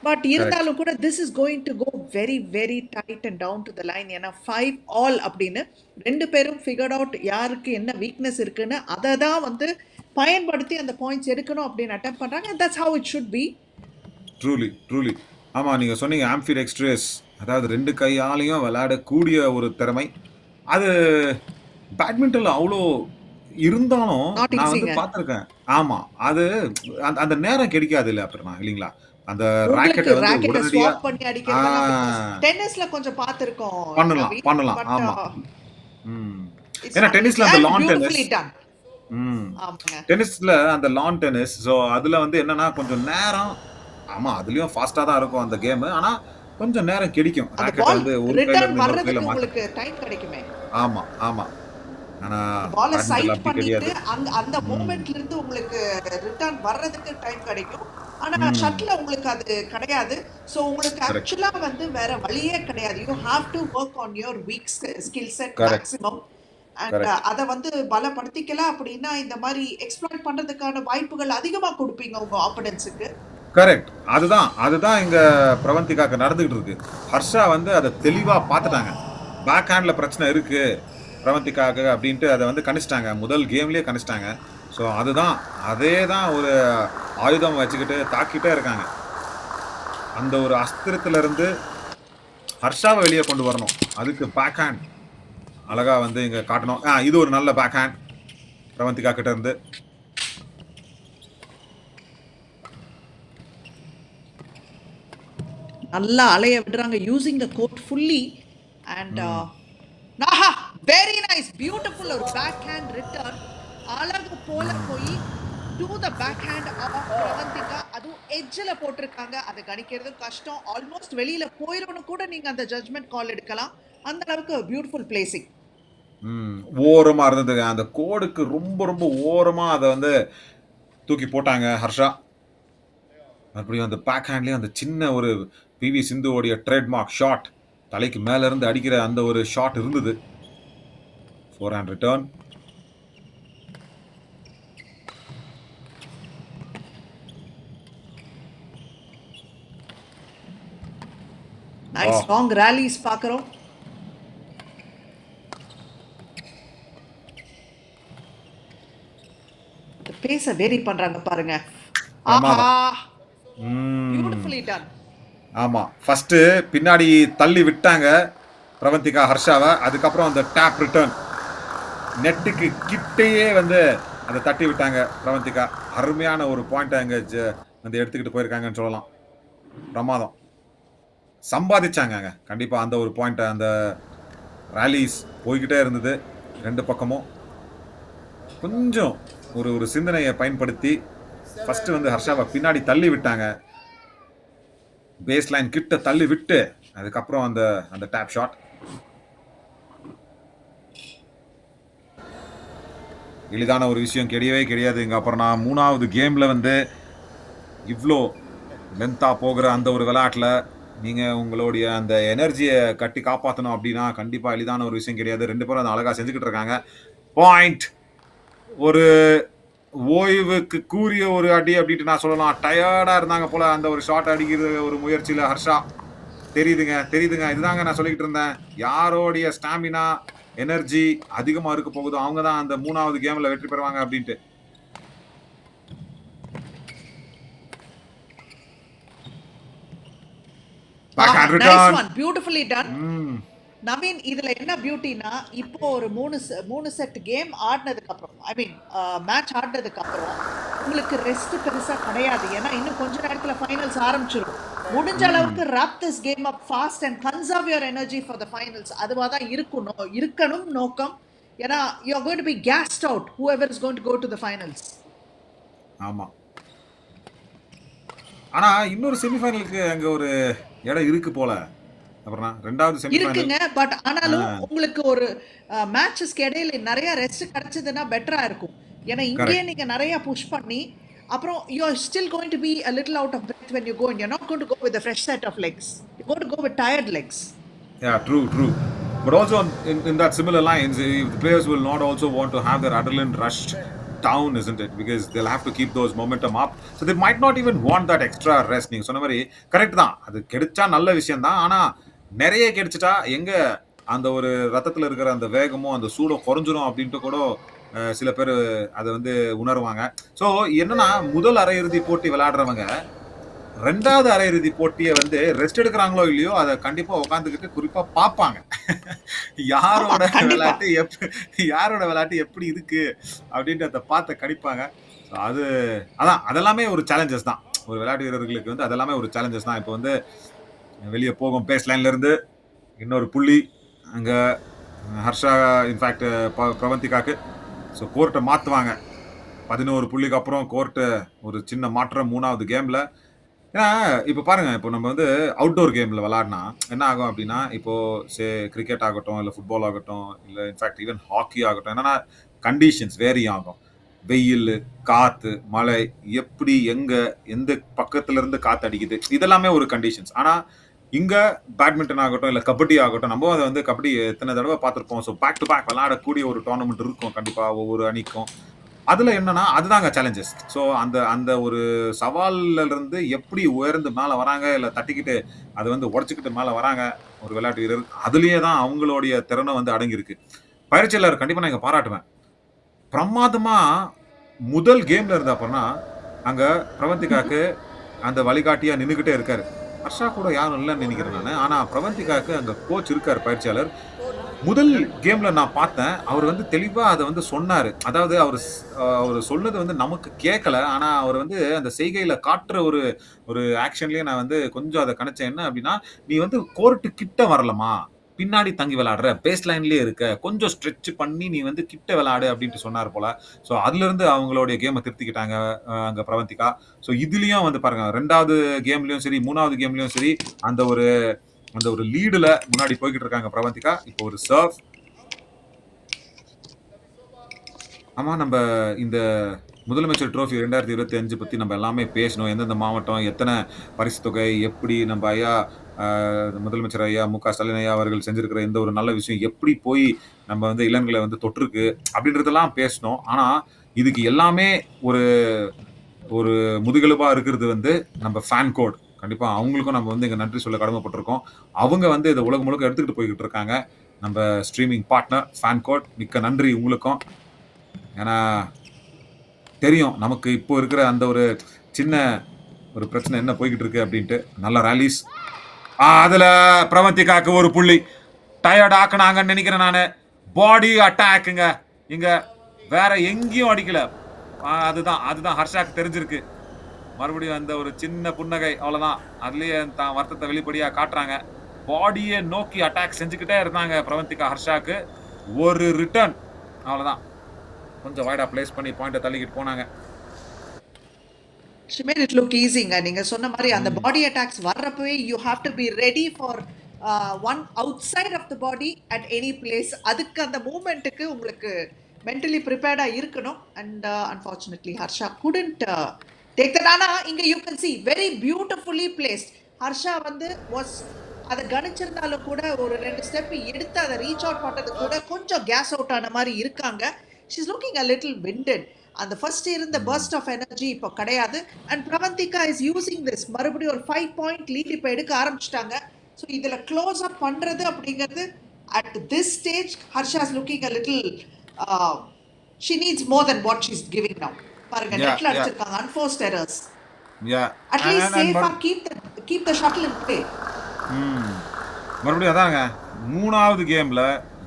But correct. இருந்தாலும் கூட this is going to go very very tight and down to the line. ஏன்னா 5 all அப்படின்னு 2 பேரும் ஃபிகர்ட் அவுட் யாருக்கு என்ன வீக்னஸ் இருக்குன்னு அதை தான் வந்து பயன்படுத்தி அந்த பாயிண்ட்ஸ் எடுக்கணும் அப்படின்னு அட்டெம்ப் பண்றாங்க. that's how it should be. Truly truly. ஆமா நீங்க சொன்னீங்க ஆம்பிடெக்ஸ்ட்ரஸ், அதாவது 2 கையாலையும் விளையாடக்கூடிய ஒரு திறமை. அது பேட்மிண்டன்ல அவ்வளோ இருந்தாலும் நாட் நான் வந்து ஈஸிங்க. பார்த்துருக்கேன். ஆமா. அது அந்த நேரம் கிடைக்காது இல்ல அப்புறமா இல்லைங்களா? அந்த உங்களுக்கு ராக்கெட்ட வந்து ராக்கெட்டை உடனடியா ஸ்வாப் பண்ணி ஆ அடிக்கிறதெல்லாம் டென்னிஸ்ல கொஞ்சம் பார்த்துருக்கோம் பண்ணலாம் நவீன். பண்ணலாம். பட் ஆமா. ம். இட்ஸ் ஏன்னா நாட் ஈஸி டென்னிஸ்ல அந்த and lawn tennis beautifully done. ம். ஆமாங்க. டென்னிஸ்ல அந்த லான் டென்னிஸ். ஸோ அதுல வந்து என்னன்னா கொஞ்சம் நேரம் ஆமா அதுலயும் ஃபாஸ்டா தான் இருக்கும் அந்த கேம். ஆனா கொஞ்சம் நேரம் கிடைக்கும். அந்த ராக்கெட்ட பால் வந்து ஒரு கையில ரிட்டர்ன் இருந்து இன்னொரு கையில வர்றதுக்கு மாத்த. உங்களுக்கு டைம் கிடைக்குமே. ஆமா, ஆமா. ஆனா அந்த பால பேட்மிண்டன்ல சைட் அப்படி பண்ணிட்டு கிடையாது. அந்த அந்த ம். மூமெண்ட்ல இருந்து உங்களுக்கு ரிட்டர்ன் வர்றதுக்கு டைம் கிடைக்கும். ஆனா ம். ஷட்டில்ல உங்களுக்கு அது கிடையாது. ஸோ உங்களுக்கு கரெக்ட். ஆக்சுவலா வந்து வேற வழியே கிடையாது. You have to work on your week skill set correct. Maximum. And correct. அத வந்து பலப்படுத்திக்கல அப்படின்னா, இந்த மாரி எக்ஸ்ப்ளாய்ட் பண்றதுக்கான வாய்ப்புகள் அதிகமா குடுப்பீங்க உங்க ஆப்போனன்ட்ஸுக்கு. கரெக்ட். அதுதான் இங்க பிரவந்திகாக்கு நடந்துகிட்டு இருக்கு. ஹர்ஷா வந்து அத தெளிவா பார்த்துட்டாங்க. பேக் ஹேண்ட்ல பிரச்சனை இருக்கு பிரவந்திகாக்கு அப்படின்ட்டு அத வந்து கணிச்சிட்டாங்க. முதல் கேம்லயே கணிச்சிட்டாங்க. ஸோ அதே தான் ஒரு ஆயுதம் வச்சுக்கிட்டு தாக்கிட்டே இருக்காங்க. அந்த ஒரு அஸ்திரத்துல இருந்து ஹர்ஷாவ வெளிய கொண்டு வரணும். அதுக்கு பேக் ஹேண்ட் அழகா வந்து இங்க காட்டணும். இது ஒரு நல்ல பேக் ஹேண்ட் பிரவந்திகா கிட்ட இருந்து. நல்லா அலைய விடுறாங்க using the court fully. And ம். ஆஹா, வெரி நைஸ், பியூட்டிஃபுல் ஒரு பேக் ஹேண்ட் ரிட்டர்ன். அழகு போல போய் to the back hand of Pravanthika. அதுவும் எட்ஜில் போட்டிருக்காங்க. அதை கணிக்கிறது கஷ்டம். ஆல்மோஸ்ட் வெளியில போயிடும்னு கூட நீங்க அந்த ஜட்மெண்ட் கால் எடுக்கலாம். அந்த அளவுக்கு பியூட்டிஃபுல் பிளேசிங். ம். ஓரமா இருந்ததுங்க. அந்த கோடுக்கு ரொம்ப ரொம்ப ஓரமா அத வந்து தூக்கி போட்டாங்க ஹர்ஷா. மறுபடியும் அந்த பேக் ஹேண்ட்லயும் அந்த சின்ன ஒரு பிவி சிந்துவோடைய ட்ரேட்மார்க் ஷாட் தலைக்கு மேல இருந்து அடிக்கிற அந்த ஒரு ஷாட் இருந்தது. Four hand return. வா. நைஸ் லாங் ரேலிஸ் பார்க்குறோம். பேச வேரி பண்றாங்க பாருங்க. ஆஹா, பிரமாதம். ம். Beautifully done. ஆமா. ஃபர்ஸ்ட் பின்னாடி தள்ளி விட்டாங்க பிரவந்திகா ஹர்ஷாவை. அதுக்கப்புறம் அந்த டேப் ரிட்டர்ன் நெட்டுக்கு கிட்டேயே வந்து அதை தட்டி விட்டாங்க பிரவந்திகா. அருமையான ஒரு பாயிண்ட் அங்க வந்து எடுத்துக்கிட்டு போயிருக்காங்கன்னு சொல்லலாம். பிரமாதம். சம்பாதிச்சாங்க கண்டிப்பா அந்த ஒரு பாயிண்ட். அந்த ராலிஸ் போய்கிட்டே இருந்தது ரெண்டு பக்கமும். கொஞ்சம் ஒரு ஒரு சிந்தனையை பயன்படுத்தி ஃபர்ஸ்ட் வந்து ஹர்ஷாவை பின்னாடி தள்ளி விட்டாங்க. பேஸ் லைன் கிட்ட தள்ளி விட்டு அதுக்கப்புறம் அந்த அந்த டேப் ஷாட். எளிதான ஒரு விஷயம் கிடையவே கிடையாதுங்க. அப்புறம் நான் மூணாவது கேம்ல வந்து இவ்வளோ லென்த்தா போகிற அந்த ஒரு விளையாட்டுல நீங்க உங்களுடைய அந்த எனர்ஜியை கட்டி காப்பாற்றணும் அப்படின்னா கண்டிப்பா எளிதான ஒரு விஷயம் கிடையாது. ரெண்டு பேரும் அதை அழகா செஞ்சுக்கிட்டு இருக்காங்க. பாயிண்ட். ஒரு ஓய்வுக்கு கூறிய ஒரு அடி அப்படின்ட்டு நான் சொல்லலாம். டயர்டா இருந்தாங்க போல அந்த ஒரு ஷாட் அடிக்கிற ஒரு முயற்சியில ஹர்ஷா. தெரியுதுங்க. இதுதாங்க நான் சொல்லிக்கிட்டு இருந்தேன். யாரோடைய ஸ்டாமினா எனர்ஜி அதிகமா இருக்க போகுதோ அவங்க தான் அந்த மூணாவது கேம்ல வெற்றி பெறுவாங்க அப்படின்ட்டு. Backhand nice return. One, beautifully done. Naveen, இதுல என்ன பியூட்டினா, இப்போ ஒரு மூணு செட் கேம் ஆடினதுக்கு அப்புறம், ஐ மீன் மேட்ச் ஆடினதுக்கு அப்புறம் உங்களுக்கு ரெஸ்ட் பெருசா கிடையாது. ஏன்னா இன்னும் கொஞ்ச நேரத்துல ஃபைனல்ஸ் ஆரம்பிச்சிடும். முடிஞ்ச அளவுக்கு wrap this game up fast and conserve your energy for the finals. அதுவா தான் இருக்கணும் நோக்கம். ஏன்னா you are going to be gassed out whoever is going to go to the finals. ஆமா. ஆனா இன்னொரு செமிஃபைனலுக்கு அங்க ஒரு இடம் இருக்கு போல. அப்புறம் ரெண்டாவது செமிஃபைனல் இருக்குங்க. பட் ஆனாலும் உங்களுக்கு ஒரு மேட்சஸ்க்கு இடையில நிறைய ரெஸ்ட் கிடைச்சதுன்னா பெட்டரா இருக்கும். ஏன்னா இங்கே கரெக்ட். நீங்க நிறைய புஷ் பண்ணி அப்புறம் you are still going to be a little out of breath when you go, and you're not going to go with a fresh set of legs. You're going to go with tired legs. Yeah, true. But also in that similar lines, the players will not also want to have their adrenaline rushed down, isn't it? Because they'll have to keep those momentum up. So they might not even want that extra rest. நீங்க சொன்ன மாதிரி correct தான். அது கிடைச்சா நல்ல விஷயம் தான். ஆனா நிறைய கிடைச்சிட்டா எங்க அந்த ஒரு ரத்தத்துல இருக்கிற அந்த வேகமும் அந்த சூடும் குறைஞ்சிரும் அப்படின்ட்டு கூட சில பேர் அதை வந்து உணர்வாங்க. ஸோ என்னன்னா முதல் அரையிறுதி போட்டி விளையாடுறவங்க ரெண்டாவது அரையிறுதி போட்டியை வந்து ரெஸ்ட் எடுக்கிறாங்களோ இல்லையோ அதை கண்டிப்பா உட்காந்துக்கிட்டு குறிப்பா பார்ப்பாங்க. யாரோட விளையாட்டு எப்படி இருக்கு அப்படின்ட்டு அதை பார்த்து கணிப்பாங்க. அதெல்லாமே ஒரு சேலஞ்சஸ் தான். ஒரு விளையாட்டு வீரர்களுக்கு வந்து அதெல்லாமே ஒரு சேலஞ்சஸ் தான். இப்போ வந்து வெளியே போகும் பேஸ் லைன்ல இருந்து இன்னொரு புள்ளி அங்க ஹர்ஷா இன்ஃபேக்ட் பிரவந்திகாக்கு. ஸோ கோர்ட்டை மாற்றுவாங்க. 11 புள்ளிக்கு அப்புறம் கோர்ட்டு ஒரு சின்ன மாற்றம் மூணாவது கேம்ல. ஏன்னா, இப்ப பாருங்க, இப்போ நம்ம வந்து அவுட்டோர் கேம்ல விளையாடினா என்ன ஆகும் அப்படின்னா, இப்போ கிரிக்கெட் ஆகட்டும், இல்ல ஃபுட்பால் ஆகட்டும், இல்ல இன்ஃபாக்ட் ஈவன் ஹாக்கி ஆகட்டும், என்னன்னா கண்டிஷன்ஸ் வேரி ஆகும். வெயிலு, காத்து, மழை, எப்படி, எங்க, எந்த பக்கத்துல இருந்து காத்து அடிக்குது, இதெல்லாமே ஒரு கண்டிஷன்ஸ். ஆனா, இங்க பேட்மிண்டன் ஆகட்டும், இல்ல கபடி ஆகட்டும், நம்ம அத வந்து கபடி எத்தன தடவ பார்த்திருப்போம். ஸோ பேக் டு பேக் விளையாடக்கூடிய ஒரு டோர்னமெண்ட் இருக்கும் கண்டிப்பா ஒவ்வொரு அணிக்கும். அதுல என்னன்னா, அதுதாங்க சேலஞ்சஸ். ஸோ அந்த அந்த ஒரு சவால்ல இருந்து எப்படி உயர்ந்து மேல வராங்க, இல்ல தட்டிக்கிட்டு அத வந்து உடைச்சுக்கிட்டு மேல வராங்க ஒரு விளையாட்டு வீரர். அதிலேயே தான் அவங்களுடைய திறனும் வந்து அடங்கியிருக்கு. பயிற்சியாளர் கண்டிப்பா நான் இங்க பாராட்டுவேன். பிரமாதமா முதல் கேம்ல இருந்தாப்பன்னா, அங்க பிரவந்திகாக்கு அந்த வழிகாட்டியா நின்னுகிட்டே இருக்காரு. ஹர்ஷா கூட யாரும் இல்லன்னு நெனைக்கிறேன் நானு. ஆனா பிரவந்திகாக்கு அங்க கோச் இருக்காரு பயிற்சியாளர். முதல் கேம்ல நான் பார்த்தேன். அவரு வந்து தெளிவா அத வந்து சொன்னாரு. அதாவது அவரு சொன்னது வந்து நமக்கு கேட்கல. ஆனா, அவரு வந்து அந்த செய்கையில காட்டுற ஒரு ஒரு ஆக்ஷன்லயே நான் வந்து கொஞ்சம் அத கணிச்சேன். என்ன அப்டின்னா, "நீ வந்து கோர்ட் கிட்ட வரலம்மா. பின்னாடி தங்கி விளையாடுற. பேஸ் லைன்லயே இருக்க. கொஞ்சம் ஸ்ட்ரெட்ச் பண்ணி நீ வந்து கிட்ட விளையாடு" அப்டின்ட்டு சொன்னாரு போல. ஸோ, அதிலிருந்து அவங்களுடைய கேம திருத்திக்கிட்டாங்க அங்க பிரவந்திகா. ஸோ, இதுலயும் வந்து பாருங்க 2வது கேம்லயும் சரி, 3வது கேம்லயும் சரி, அந்த ஒரு அந்த ஒரு லீடுல முன்னாடி போய்க்கிட்டு இருக்காங்க பிரவந்திகா. இப்போ ஒரு சர்வ். ஆமா, நம்ப இந்த முதலமைச்சர் ட்ரோஃபி 2025 பத்தி நம்ம எல்லாமே பேசினோம். எந்தெந்த மாவட்டம், எத்தன பரிசு தொகை, எப்படி நம்ப ஐயா முதலமைச்சர் ஐயா மு.க. ஸ்டாலின் ஐயா அவர்கள் செஞ்சிருக்கிற இந்த ஒரு நல்ல விஷயம் எப்படி போய் நம்ம வந்து இளங்கலை வந்து தொட்டிருக்கு, அப்படின்றதெல்லாம் பேசினோம். ஆனா, இதுக்கு எல்லாமே ஒரு ஒரு முதுகெலும்பா இருக்கிறது வந்து நம்ம ஃபேன் கோட். கண்டிப்பா அவங்களுக்கும் நம்ம வந்து இங்க நன்றி சொல்ல கடமைப்பட்டிருக்கோம். அவங்க வந்து இத உலகம் முழுக்க எடுத்துக்கிட்டு போய்க்கிட்டு இருக்காங்க. நம்ம ஸ்ட்ரீமிங் பார்ட்னர் ஃபேன் கோட். மிக்க நன்றி உங்களுக்கும். ஏன்னா தெரியும் நமக்கு இப்போ இருக்கிற அந்த ஒரு சின்ன ஒரு பிரச்சனை என்ன போய்க்கிட்டு இருக்கு அப்படின்ட்டு. நல்ல ராலிஸ். அதுல பிரவந்திகாக்கு ஒரு புள்ளி. டயர்ட் ஆக்குனாங்கன்னு நினைக்கிறேன் நானு. பாடி அட்டாக்குங்க. இங்க வேற எங்கேயும் அடிக்கல. அதுதான் அதுதான் ஹர்ஷாக்கு தெரிஞ்சிருக்கு. மறுபடியும் அந்த ஒரு சின்ன புன்னகை அவ்வளவுதான். அதுலயே தான் வருத்தத்தை வெளிப்படையா காட்டுறாங்க. பாடியை நோக்கி அட்டாக் செஞ்சுக்கிட்டே இருந்தாங்க பிரவந்திகா ஹர்ஷாக்கு. ஒரு ரிட்டர்ன் அவ்வளவுதான். கொஞ்சம் வைடா பிளேஸ் பண்ணி பாயிண்ட தள்ளிக்கிட்டு போனாங்க. She made it look easyங்க. நீங்க சொன்ன மாரி அந்த பாடி அட்டாக்ஸ் வர்றப்பவே you have to be ready for one outside of the body at any place. அதுக்கு அந்த மூமெண்ட்டுக்கு உங்களுக்கு மென்டலி ப்ரிப்பேர்டா இருக்கணும். And unfortunately Harsha couldn't take that. ஆனா இங்க you can see very beautifully placed. Harsha வந்து வாஸ் அதை கணிச்சிருந்தாலும் கூட ஒரு 2 ஸ்டெப் எடுத்து அதை ரீச் அவுட் பண்றது கூட கொஞ்சம் கேஸ் அவுட் ஆன மாதிரி இருக்காங்க. She's looking a little winded. அந்த ஃபர்ஸ்ட் இருந்த பர்ஸ்ட் ஆஃப் எனர்ஜி இப்போ கிடையாது. And Pravanthika is using this. மறுபடியும் ஒரு 5 பாயிண்ட் லீட் இப்போ எடுக்க ஆரம்பிச்சிட்டாங்க. ஸோ இதில் க்ளோஸ் அப் பண்ணுறது அப்படிங்கிறது at this stage Harsha is looking a little she needs more then what she's giving now. பாருங்க Yeah, நெட்ல yeah, அடிச்சிருக்காங்க unforced errors. yeah. At least And சேஃபா keep the shuttle in play. மறுபடியும் அதாங்க 3வது கேம்ல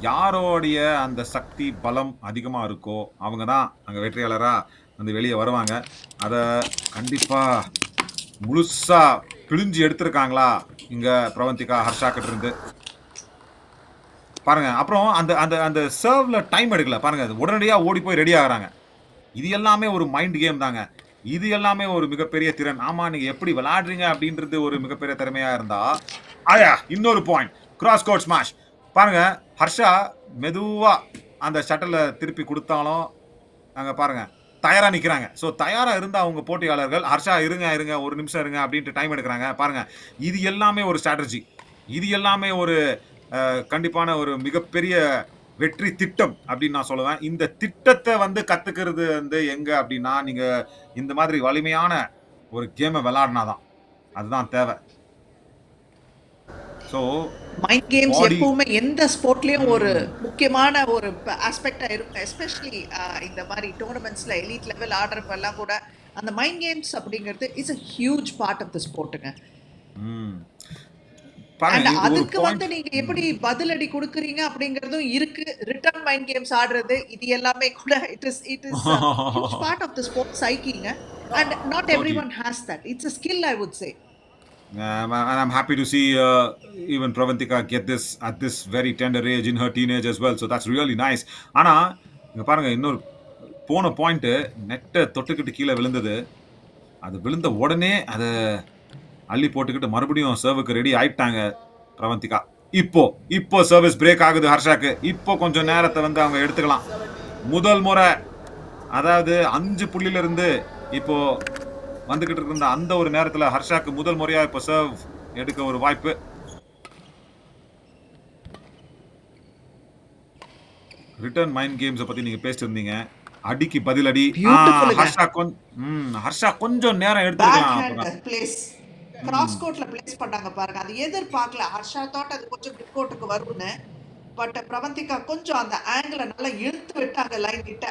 யாரோடைய அந்த சக்தி பலம் அதிகமா இருக்கோ அவங்க தான் அங்க வெற்றியாளரா வந்து வெளியே வருவாங்க. அத கண்டிப்பா முழுசா பிழிஞ்சு எடுத்திருக்காங்களா இங்க பிரவந்திகா ஹர்ஷா கிட்ட இருந்து பாருங்க. அப்புறம் அந்த அந்த அந்த சர்வ்ல டைம் எடுக்கல பாருங்க. உடனடியா ஓடி போய் ரெடி ஆகுறாங்க. இது எல்லாமே ஒரு மைண்ட் கேம் தாங்க. இது எல்லாமே ஒரு மிகப்பெரிய திறன். ஆமா, நீங்க எப்படி விளையாடுறீங்க அப்படின்றது ஒரு மிகப்பெரிய திறமையா இருந்தா, இன்னொரு பாயிண்ட் கிராஸ் கோட் ஸ்மாஷ். பாருங்க, ஹர்ஷா மெதுவா அந்த ஷட்டில திருப்பி கொடுத்தாலும் அங்க பாருங்க தயாரா நிக்கிறாங்க. ஸோ தயாரா இருந்த அவங்க போட்டியாளர்கள் ஹர்ஷா இருங்க இருங்க ஒரு நிமிஷம் இருங்க அப்படின்ட்டு டைம் எடுக்கிறாங்க. பாருங்க, இது எல்லாமே ஒரு ஸ்ட்ராட்டஜி. இது எல்லாமே ஒரு கண்டிப்பான ஒரு மிகப்பெரிய வெற்றி திட்டம் அப்படின்னு நான் சொல்லுவேன். இந்த திட்டத்தை வந்து கத்துக்கிறது வந்து எங்க அப்படின்னா, நீங்க இந்த மாதிரி வலிமையான ஒரு கேமை விளையாடினாதான். அதுதான் தேவை. ஸோ மைண்ட் கேம்ஸ் பாடி எப்பவுமே எந்த ஸ்போர்ட்லயும் ஒரு முக்கியமான ஒரு ஆஸ்பெக்டா இருக்கும். எஸ்பெஷலி இந்த மாதிரி டோர்னமெண்ட்ஸ்ல எலிட் லெவல் ஆடுறப்ப எல்லாம் கூட அந்த மைண்ட் கேம்ஸ் அப்படிங்கிறது is a huge part of the ஸ்போர்ட்டுங்க. பாருங்க, அண்ட் இது ஒரு அதுக்கு வந்து பாயிண்ட். நீங்க எப்படி பதிலடி கொடுக்குறீங்க அப்படிங்கிறதும் இருக்கு. ரிட்டர்ன் மைண்ட் கேம்ஸ் ஆடுறது இது எல்லாமே கூட it is huge part of the sport சைக்கிங்க. And not every Totally. One has that. It's a skill I would say. And I'm happy to see even Pravantika get this at this very tender age in her teenage as well. So that's really nice. ஆனா இங்க பாருங்க, இன்னொரு போன point நெட்டை தொட்டுக்கிட்டு கீழே விழுந்தது. அது விழுந்த உடனே அதை அள்ளி போட்டுக்கிட்டு மறுபடியும் சர்வுக்கு ரெடி ஆயிட்டாங்க பிரவந்திகா. இப்போ சர்வீஸ் பிரேக் ஆகுது ஹர்ஷாக்கு. இப்போ கொஞ்சம் நேரத்தை வந்து அவங்க எடுத்துக்கலாம். முதல் முறை, அதாவது 5 புள்ளில இருந்து இப்போ வந்துகிட்டு இருந்த அந்த ஒரு நேரத்துல ஹர்ஷாக்கு முதல் முறையா இப்போ சர்வ் எடுக்க ஒரு வாய்ப்பு. ரிட்டர்ன் மைண்ட் கேம்ஸ் பத்தி நீங்க பேசிட்டு இருந்தீங்க. அடிக்கு பதில் அடி. ஹர்ஷா கொஞ்சம் நேரம் பேக் எடுத்துக்கலாம். ஹேண்ட் பிளேஸ் கிராஸ் கோட்ல பிளேஸ் பண்ணாங்க பாருங்க. அது எதிர்பார்க்கல. ஹர்ஷா தாட் அது கொஞ்சம் மிட் கோட்டுக்கு வரும்னு. பட் பிரவந்திகா கொஞ்சம் அந்த ஆங்கிள நல்லா இழுத்து விட்டாங்க லைன் கிட்ட.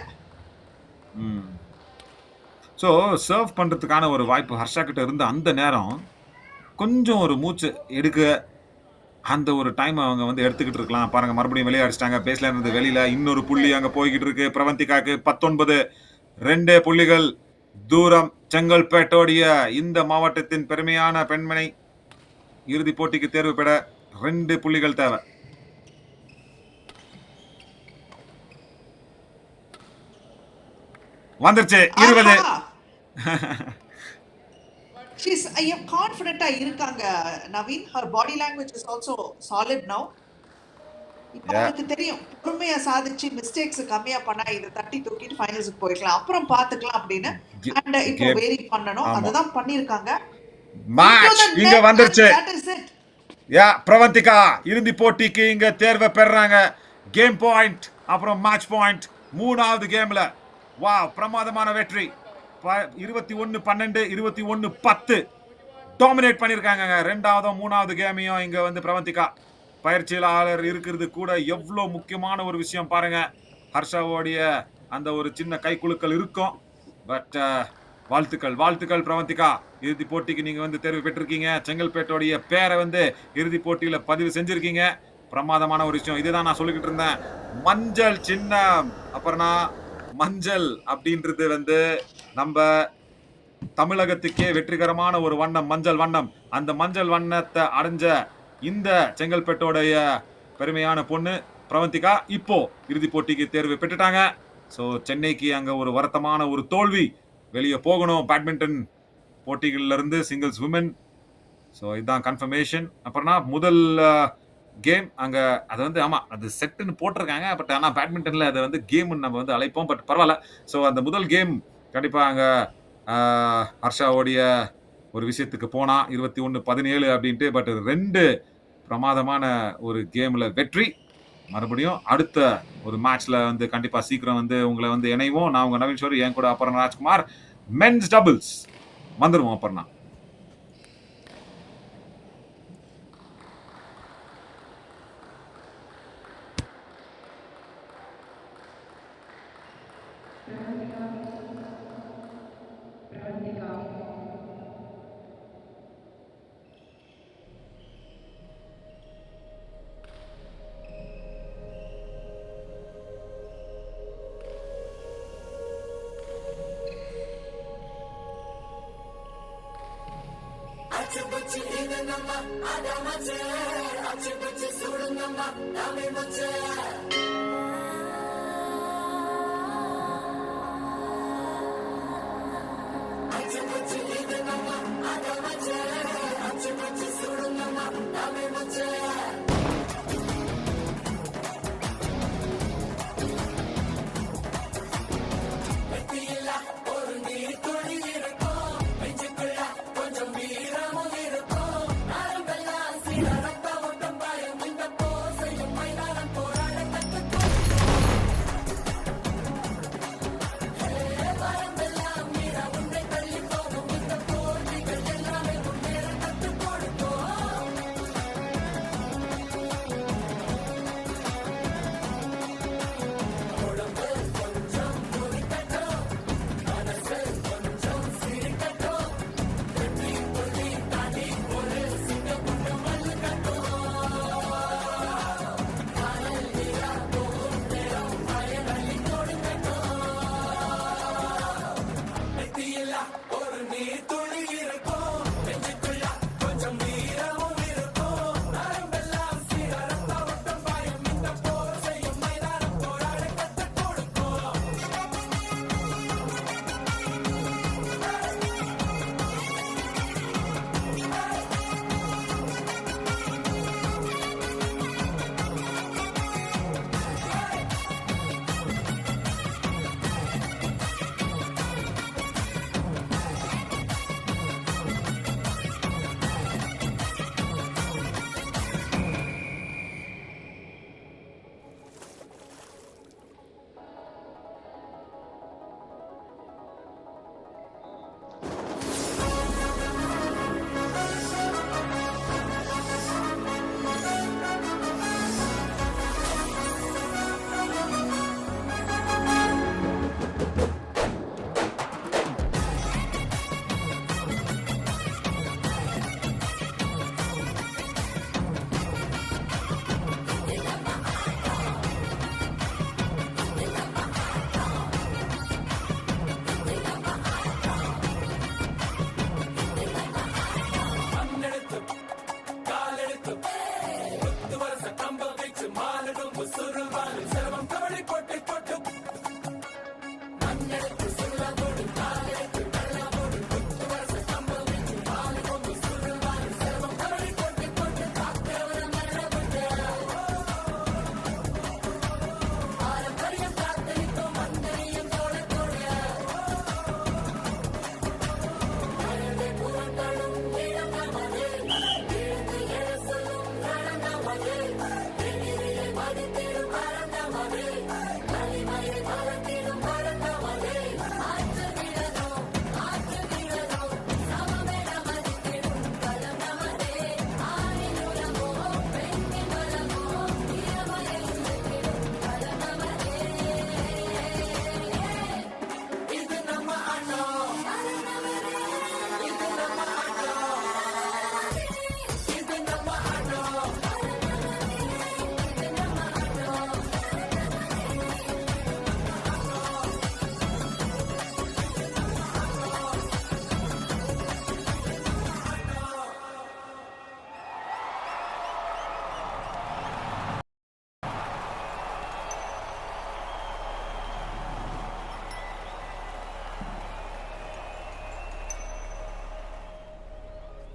ஸோ சர்வ் பண்றதுக்கான ஒரு வாய்ப்பு ஹர்ஷா கிட்ட இருந்த அந்த நேரம் கொஞ்சம் ஒரு மூச்சு எடுக்க அந்த ஒரு டைம் அவங்க வந்து எடுத்துக்கிட்டு இருக்கலாம். பாருங்க மறுபடியும் வெளியே அடிச்சிட்டாங்க. பேஸ்ல இருந்து வெளியில இன்னொரு புள்ளி அங்க போய்கிட்டு இருக்கு. பிரவந்திகாக்கு 19, 2 புள்ளிகள் தூரம். செங்கல்பேட்டோடைய இந்த மாவட்டத்தின் பெருமையான பெண்மணி இறுதி போட்டிக்கு தேர்வு பெற 2 புள்ளிகள் தேவை. வந்துருச்சு 20. She's confident-ஆ இருக்காங்க Naveen. Her body language is also solid now. இப்போ அவங்களுக்கு தெரியும் பொறுமையா சாதிச்சு மிஸ்டேக்ஸ் கம்மியா பண்ணா இதை தட்டி தூக்கிட்டு ஃபைனல்ஸ்க்கு போயிடலாம், அப்புறம் பாத்துக்கலாம் அப்படின்னு. அண்ட் இப்போ வேரி பண்ணணும், அதுதான் பண்ணிருக்காங்க. மேட்ச் இங்க வந்துருச்சு. யா பிரவந்திகா இறுதி போட்டிக்கு இங்க தேர்வை பெறாங்க. கேம் பாயிண்ட் அப்புறம் மேட்ச் பாயிண்ட் 3வது கேம்ல. வாவ், பிரமாதமான வெற்றி. 21-12, 21-10 டாமினேட் பண்ணிருக்காங்க. 2வது 3வது கேமையும் இங்க வந்து பிரவந்திகா. பயிற்சியாளர் இருக்கிறது கூட எவ்வளவு முக்கியமான ஒரு விஷயம் பாருங்க. ஹர்ஷாவோடைய அந்த ஒரு சின்ன கைக்குலுக்கள் இருக்கும். பட் வாழ்த்துக்கள் பிரவந்திகா. இறுதி போட்டிக்கு நீங்க வந்து தேர்வு பெற்றிருக்கீங்க. செங்கல்பேட்டோடைய பேரை வந்து இறுதி போட்டியில பதிவு செஞ்சிருக்கீங்க. பிரமாதமான ஒரு விஷயம். இதுதான் நான் சொல்லிக்கிட்டு இருந்தேன். மஞ்சள் சின்னம், அப்புறம்னா மஞ்சள் அப்படின்றது வந்து நம்ம தமிழகத்துக்கே வெற்றிகரமான ஒரு வண்ணம், மஞ்சள் வண்ணம். அந்த மஞ்சள் வண்ணத்தை அடைஞ்ச இந்த செங்கல்பேட்டோடைய பெருமையான பொண்ணு பிரவந்திகா இப்போ இறுதி போட்டிக்கு தேர்வு பெற்றுட்டாங்க. ஸோ சென்னைக்கு அங்க ஒரு வருத்தமான ஒரு தோல்வி, வெளியே போகணும் பேட்மிண்டன் போட்டிகள்ல இருந்து சிங்கிள்ஸ் விமன். ஸோ இதுதான் கன்ஃபர்மேஷன். அப்புறம்னா முதல் கேம் அங்க அது வந்து ஆமா அது செட்டுன்னு போட்டிருக்காங்க. பட் ஆனா பேட்மிண்டன்ல அதை வந்து கேம்னு நம்ம வந்து அழைப்போம். பட் பரவாயில்ல. ஸோ அந்த முதல் கேம் கண்டிப்பா அங்க ஹர்ஷாவோடைய ஒரு விஷயத்துக்கு போனா 21-17 அப்படின்ட்டு. பட் 2 பிரமாதமான ஒரு கேம்ல வெற்றி. மறுபடியும் அடுத்த ஒரு மேட்ச்ல வந்து கண்டிப்பா சீக்கிரம் வந்து உங்களை வந்து இணைவோம். நான் உங்க நவீன் ஷோரி, என் கூட அப்புறம் ராஜ்குமார். மென்ஸ் டபுள்ஸ் வந்துருவோம் அப்புறம்.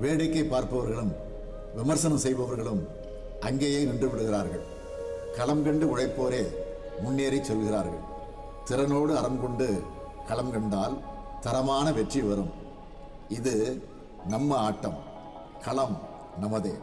வேடிக்கை பார்ப்பவர்களும் விமர்சனம் செய்பவர்களும் அங்கேயே நின்று விடுகிறார்கள். களம் கண்டு உழைப்போரே முன்னேறி செல்கிறார்கள். திறனோடு அறம் கொண்டு களம் கண்டால் தரமான வெற்றி வரும். இது நம்ம ஆட்டம். களம் நமதே.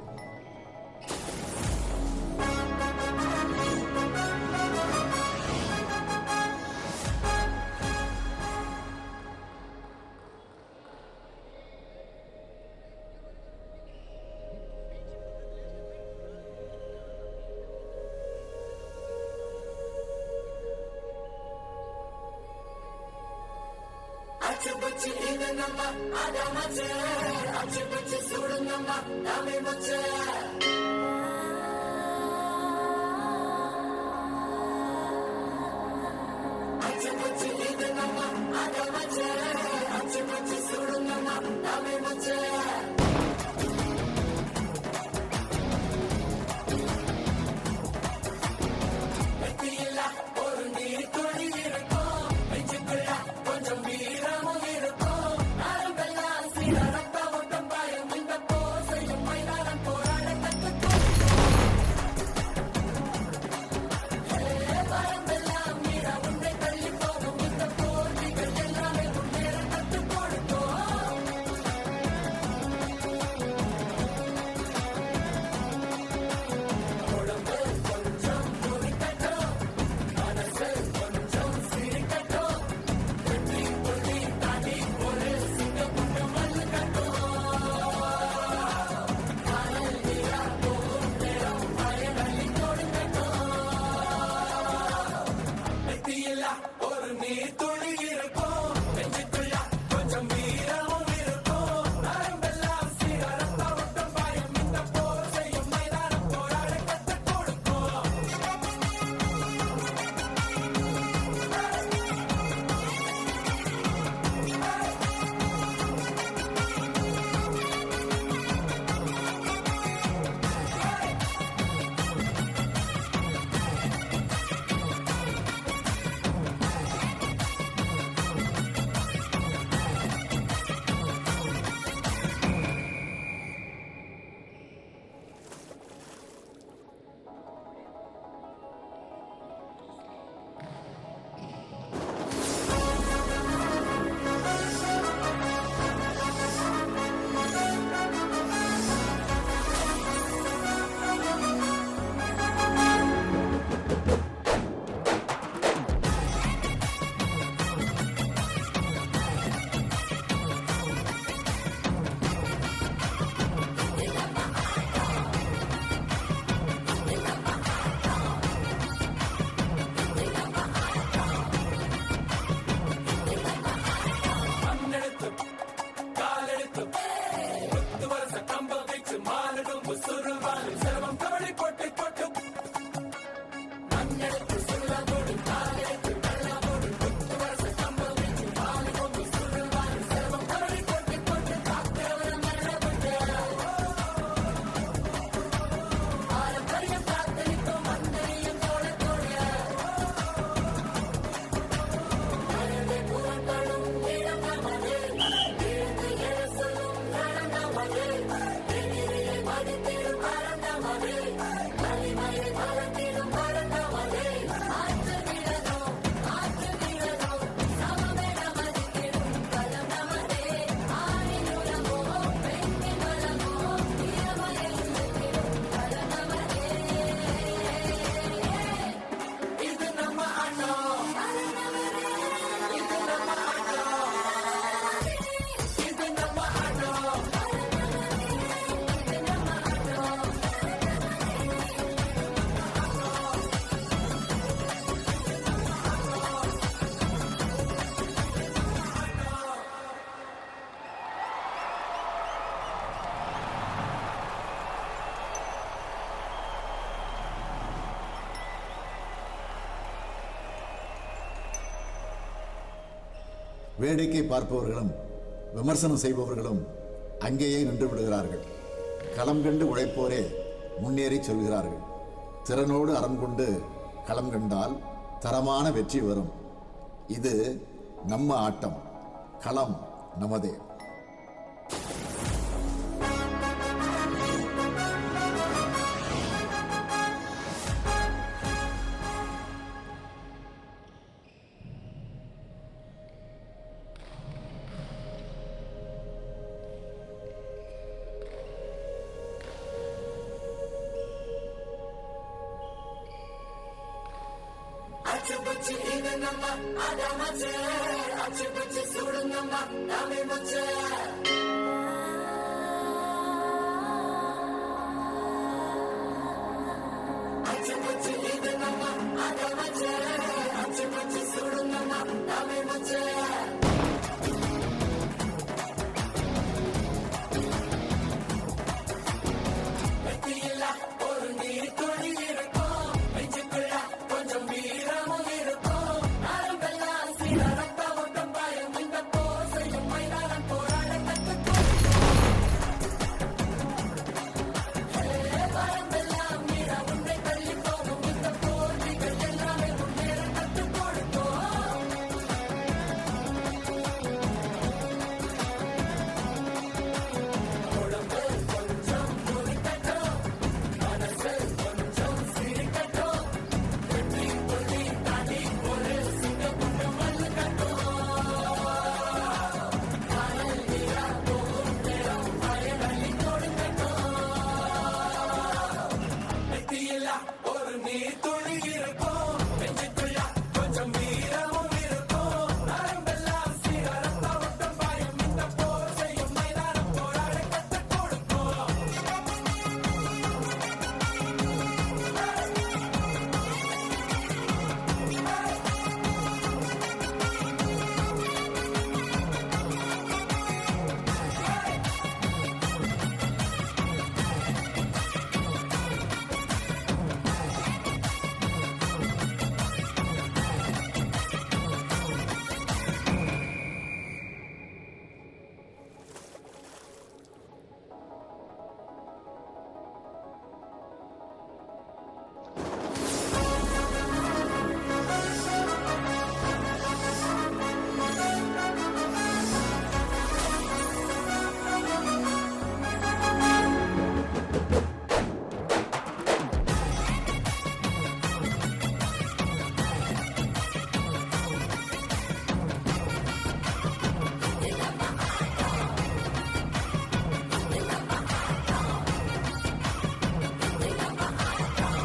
வேடிக்கை பார்ப்பவர்களும் விமர்சனம் செய்பவர்களும் அங்கேயே நின்று விடுகிறார்கள். களம் கண்டு உழைப்போரே முன்னேறி செல்கிறார்கள். திறனோடு அறம் கொண்டு களம் கண்டால் தரமான வெற்றி வரும். இது நம்ம ஆட்டம். களம் நமதே. ஒரு நீர்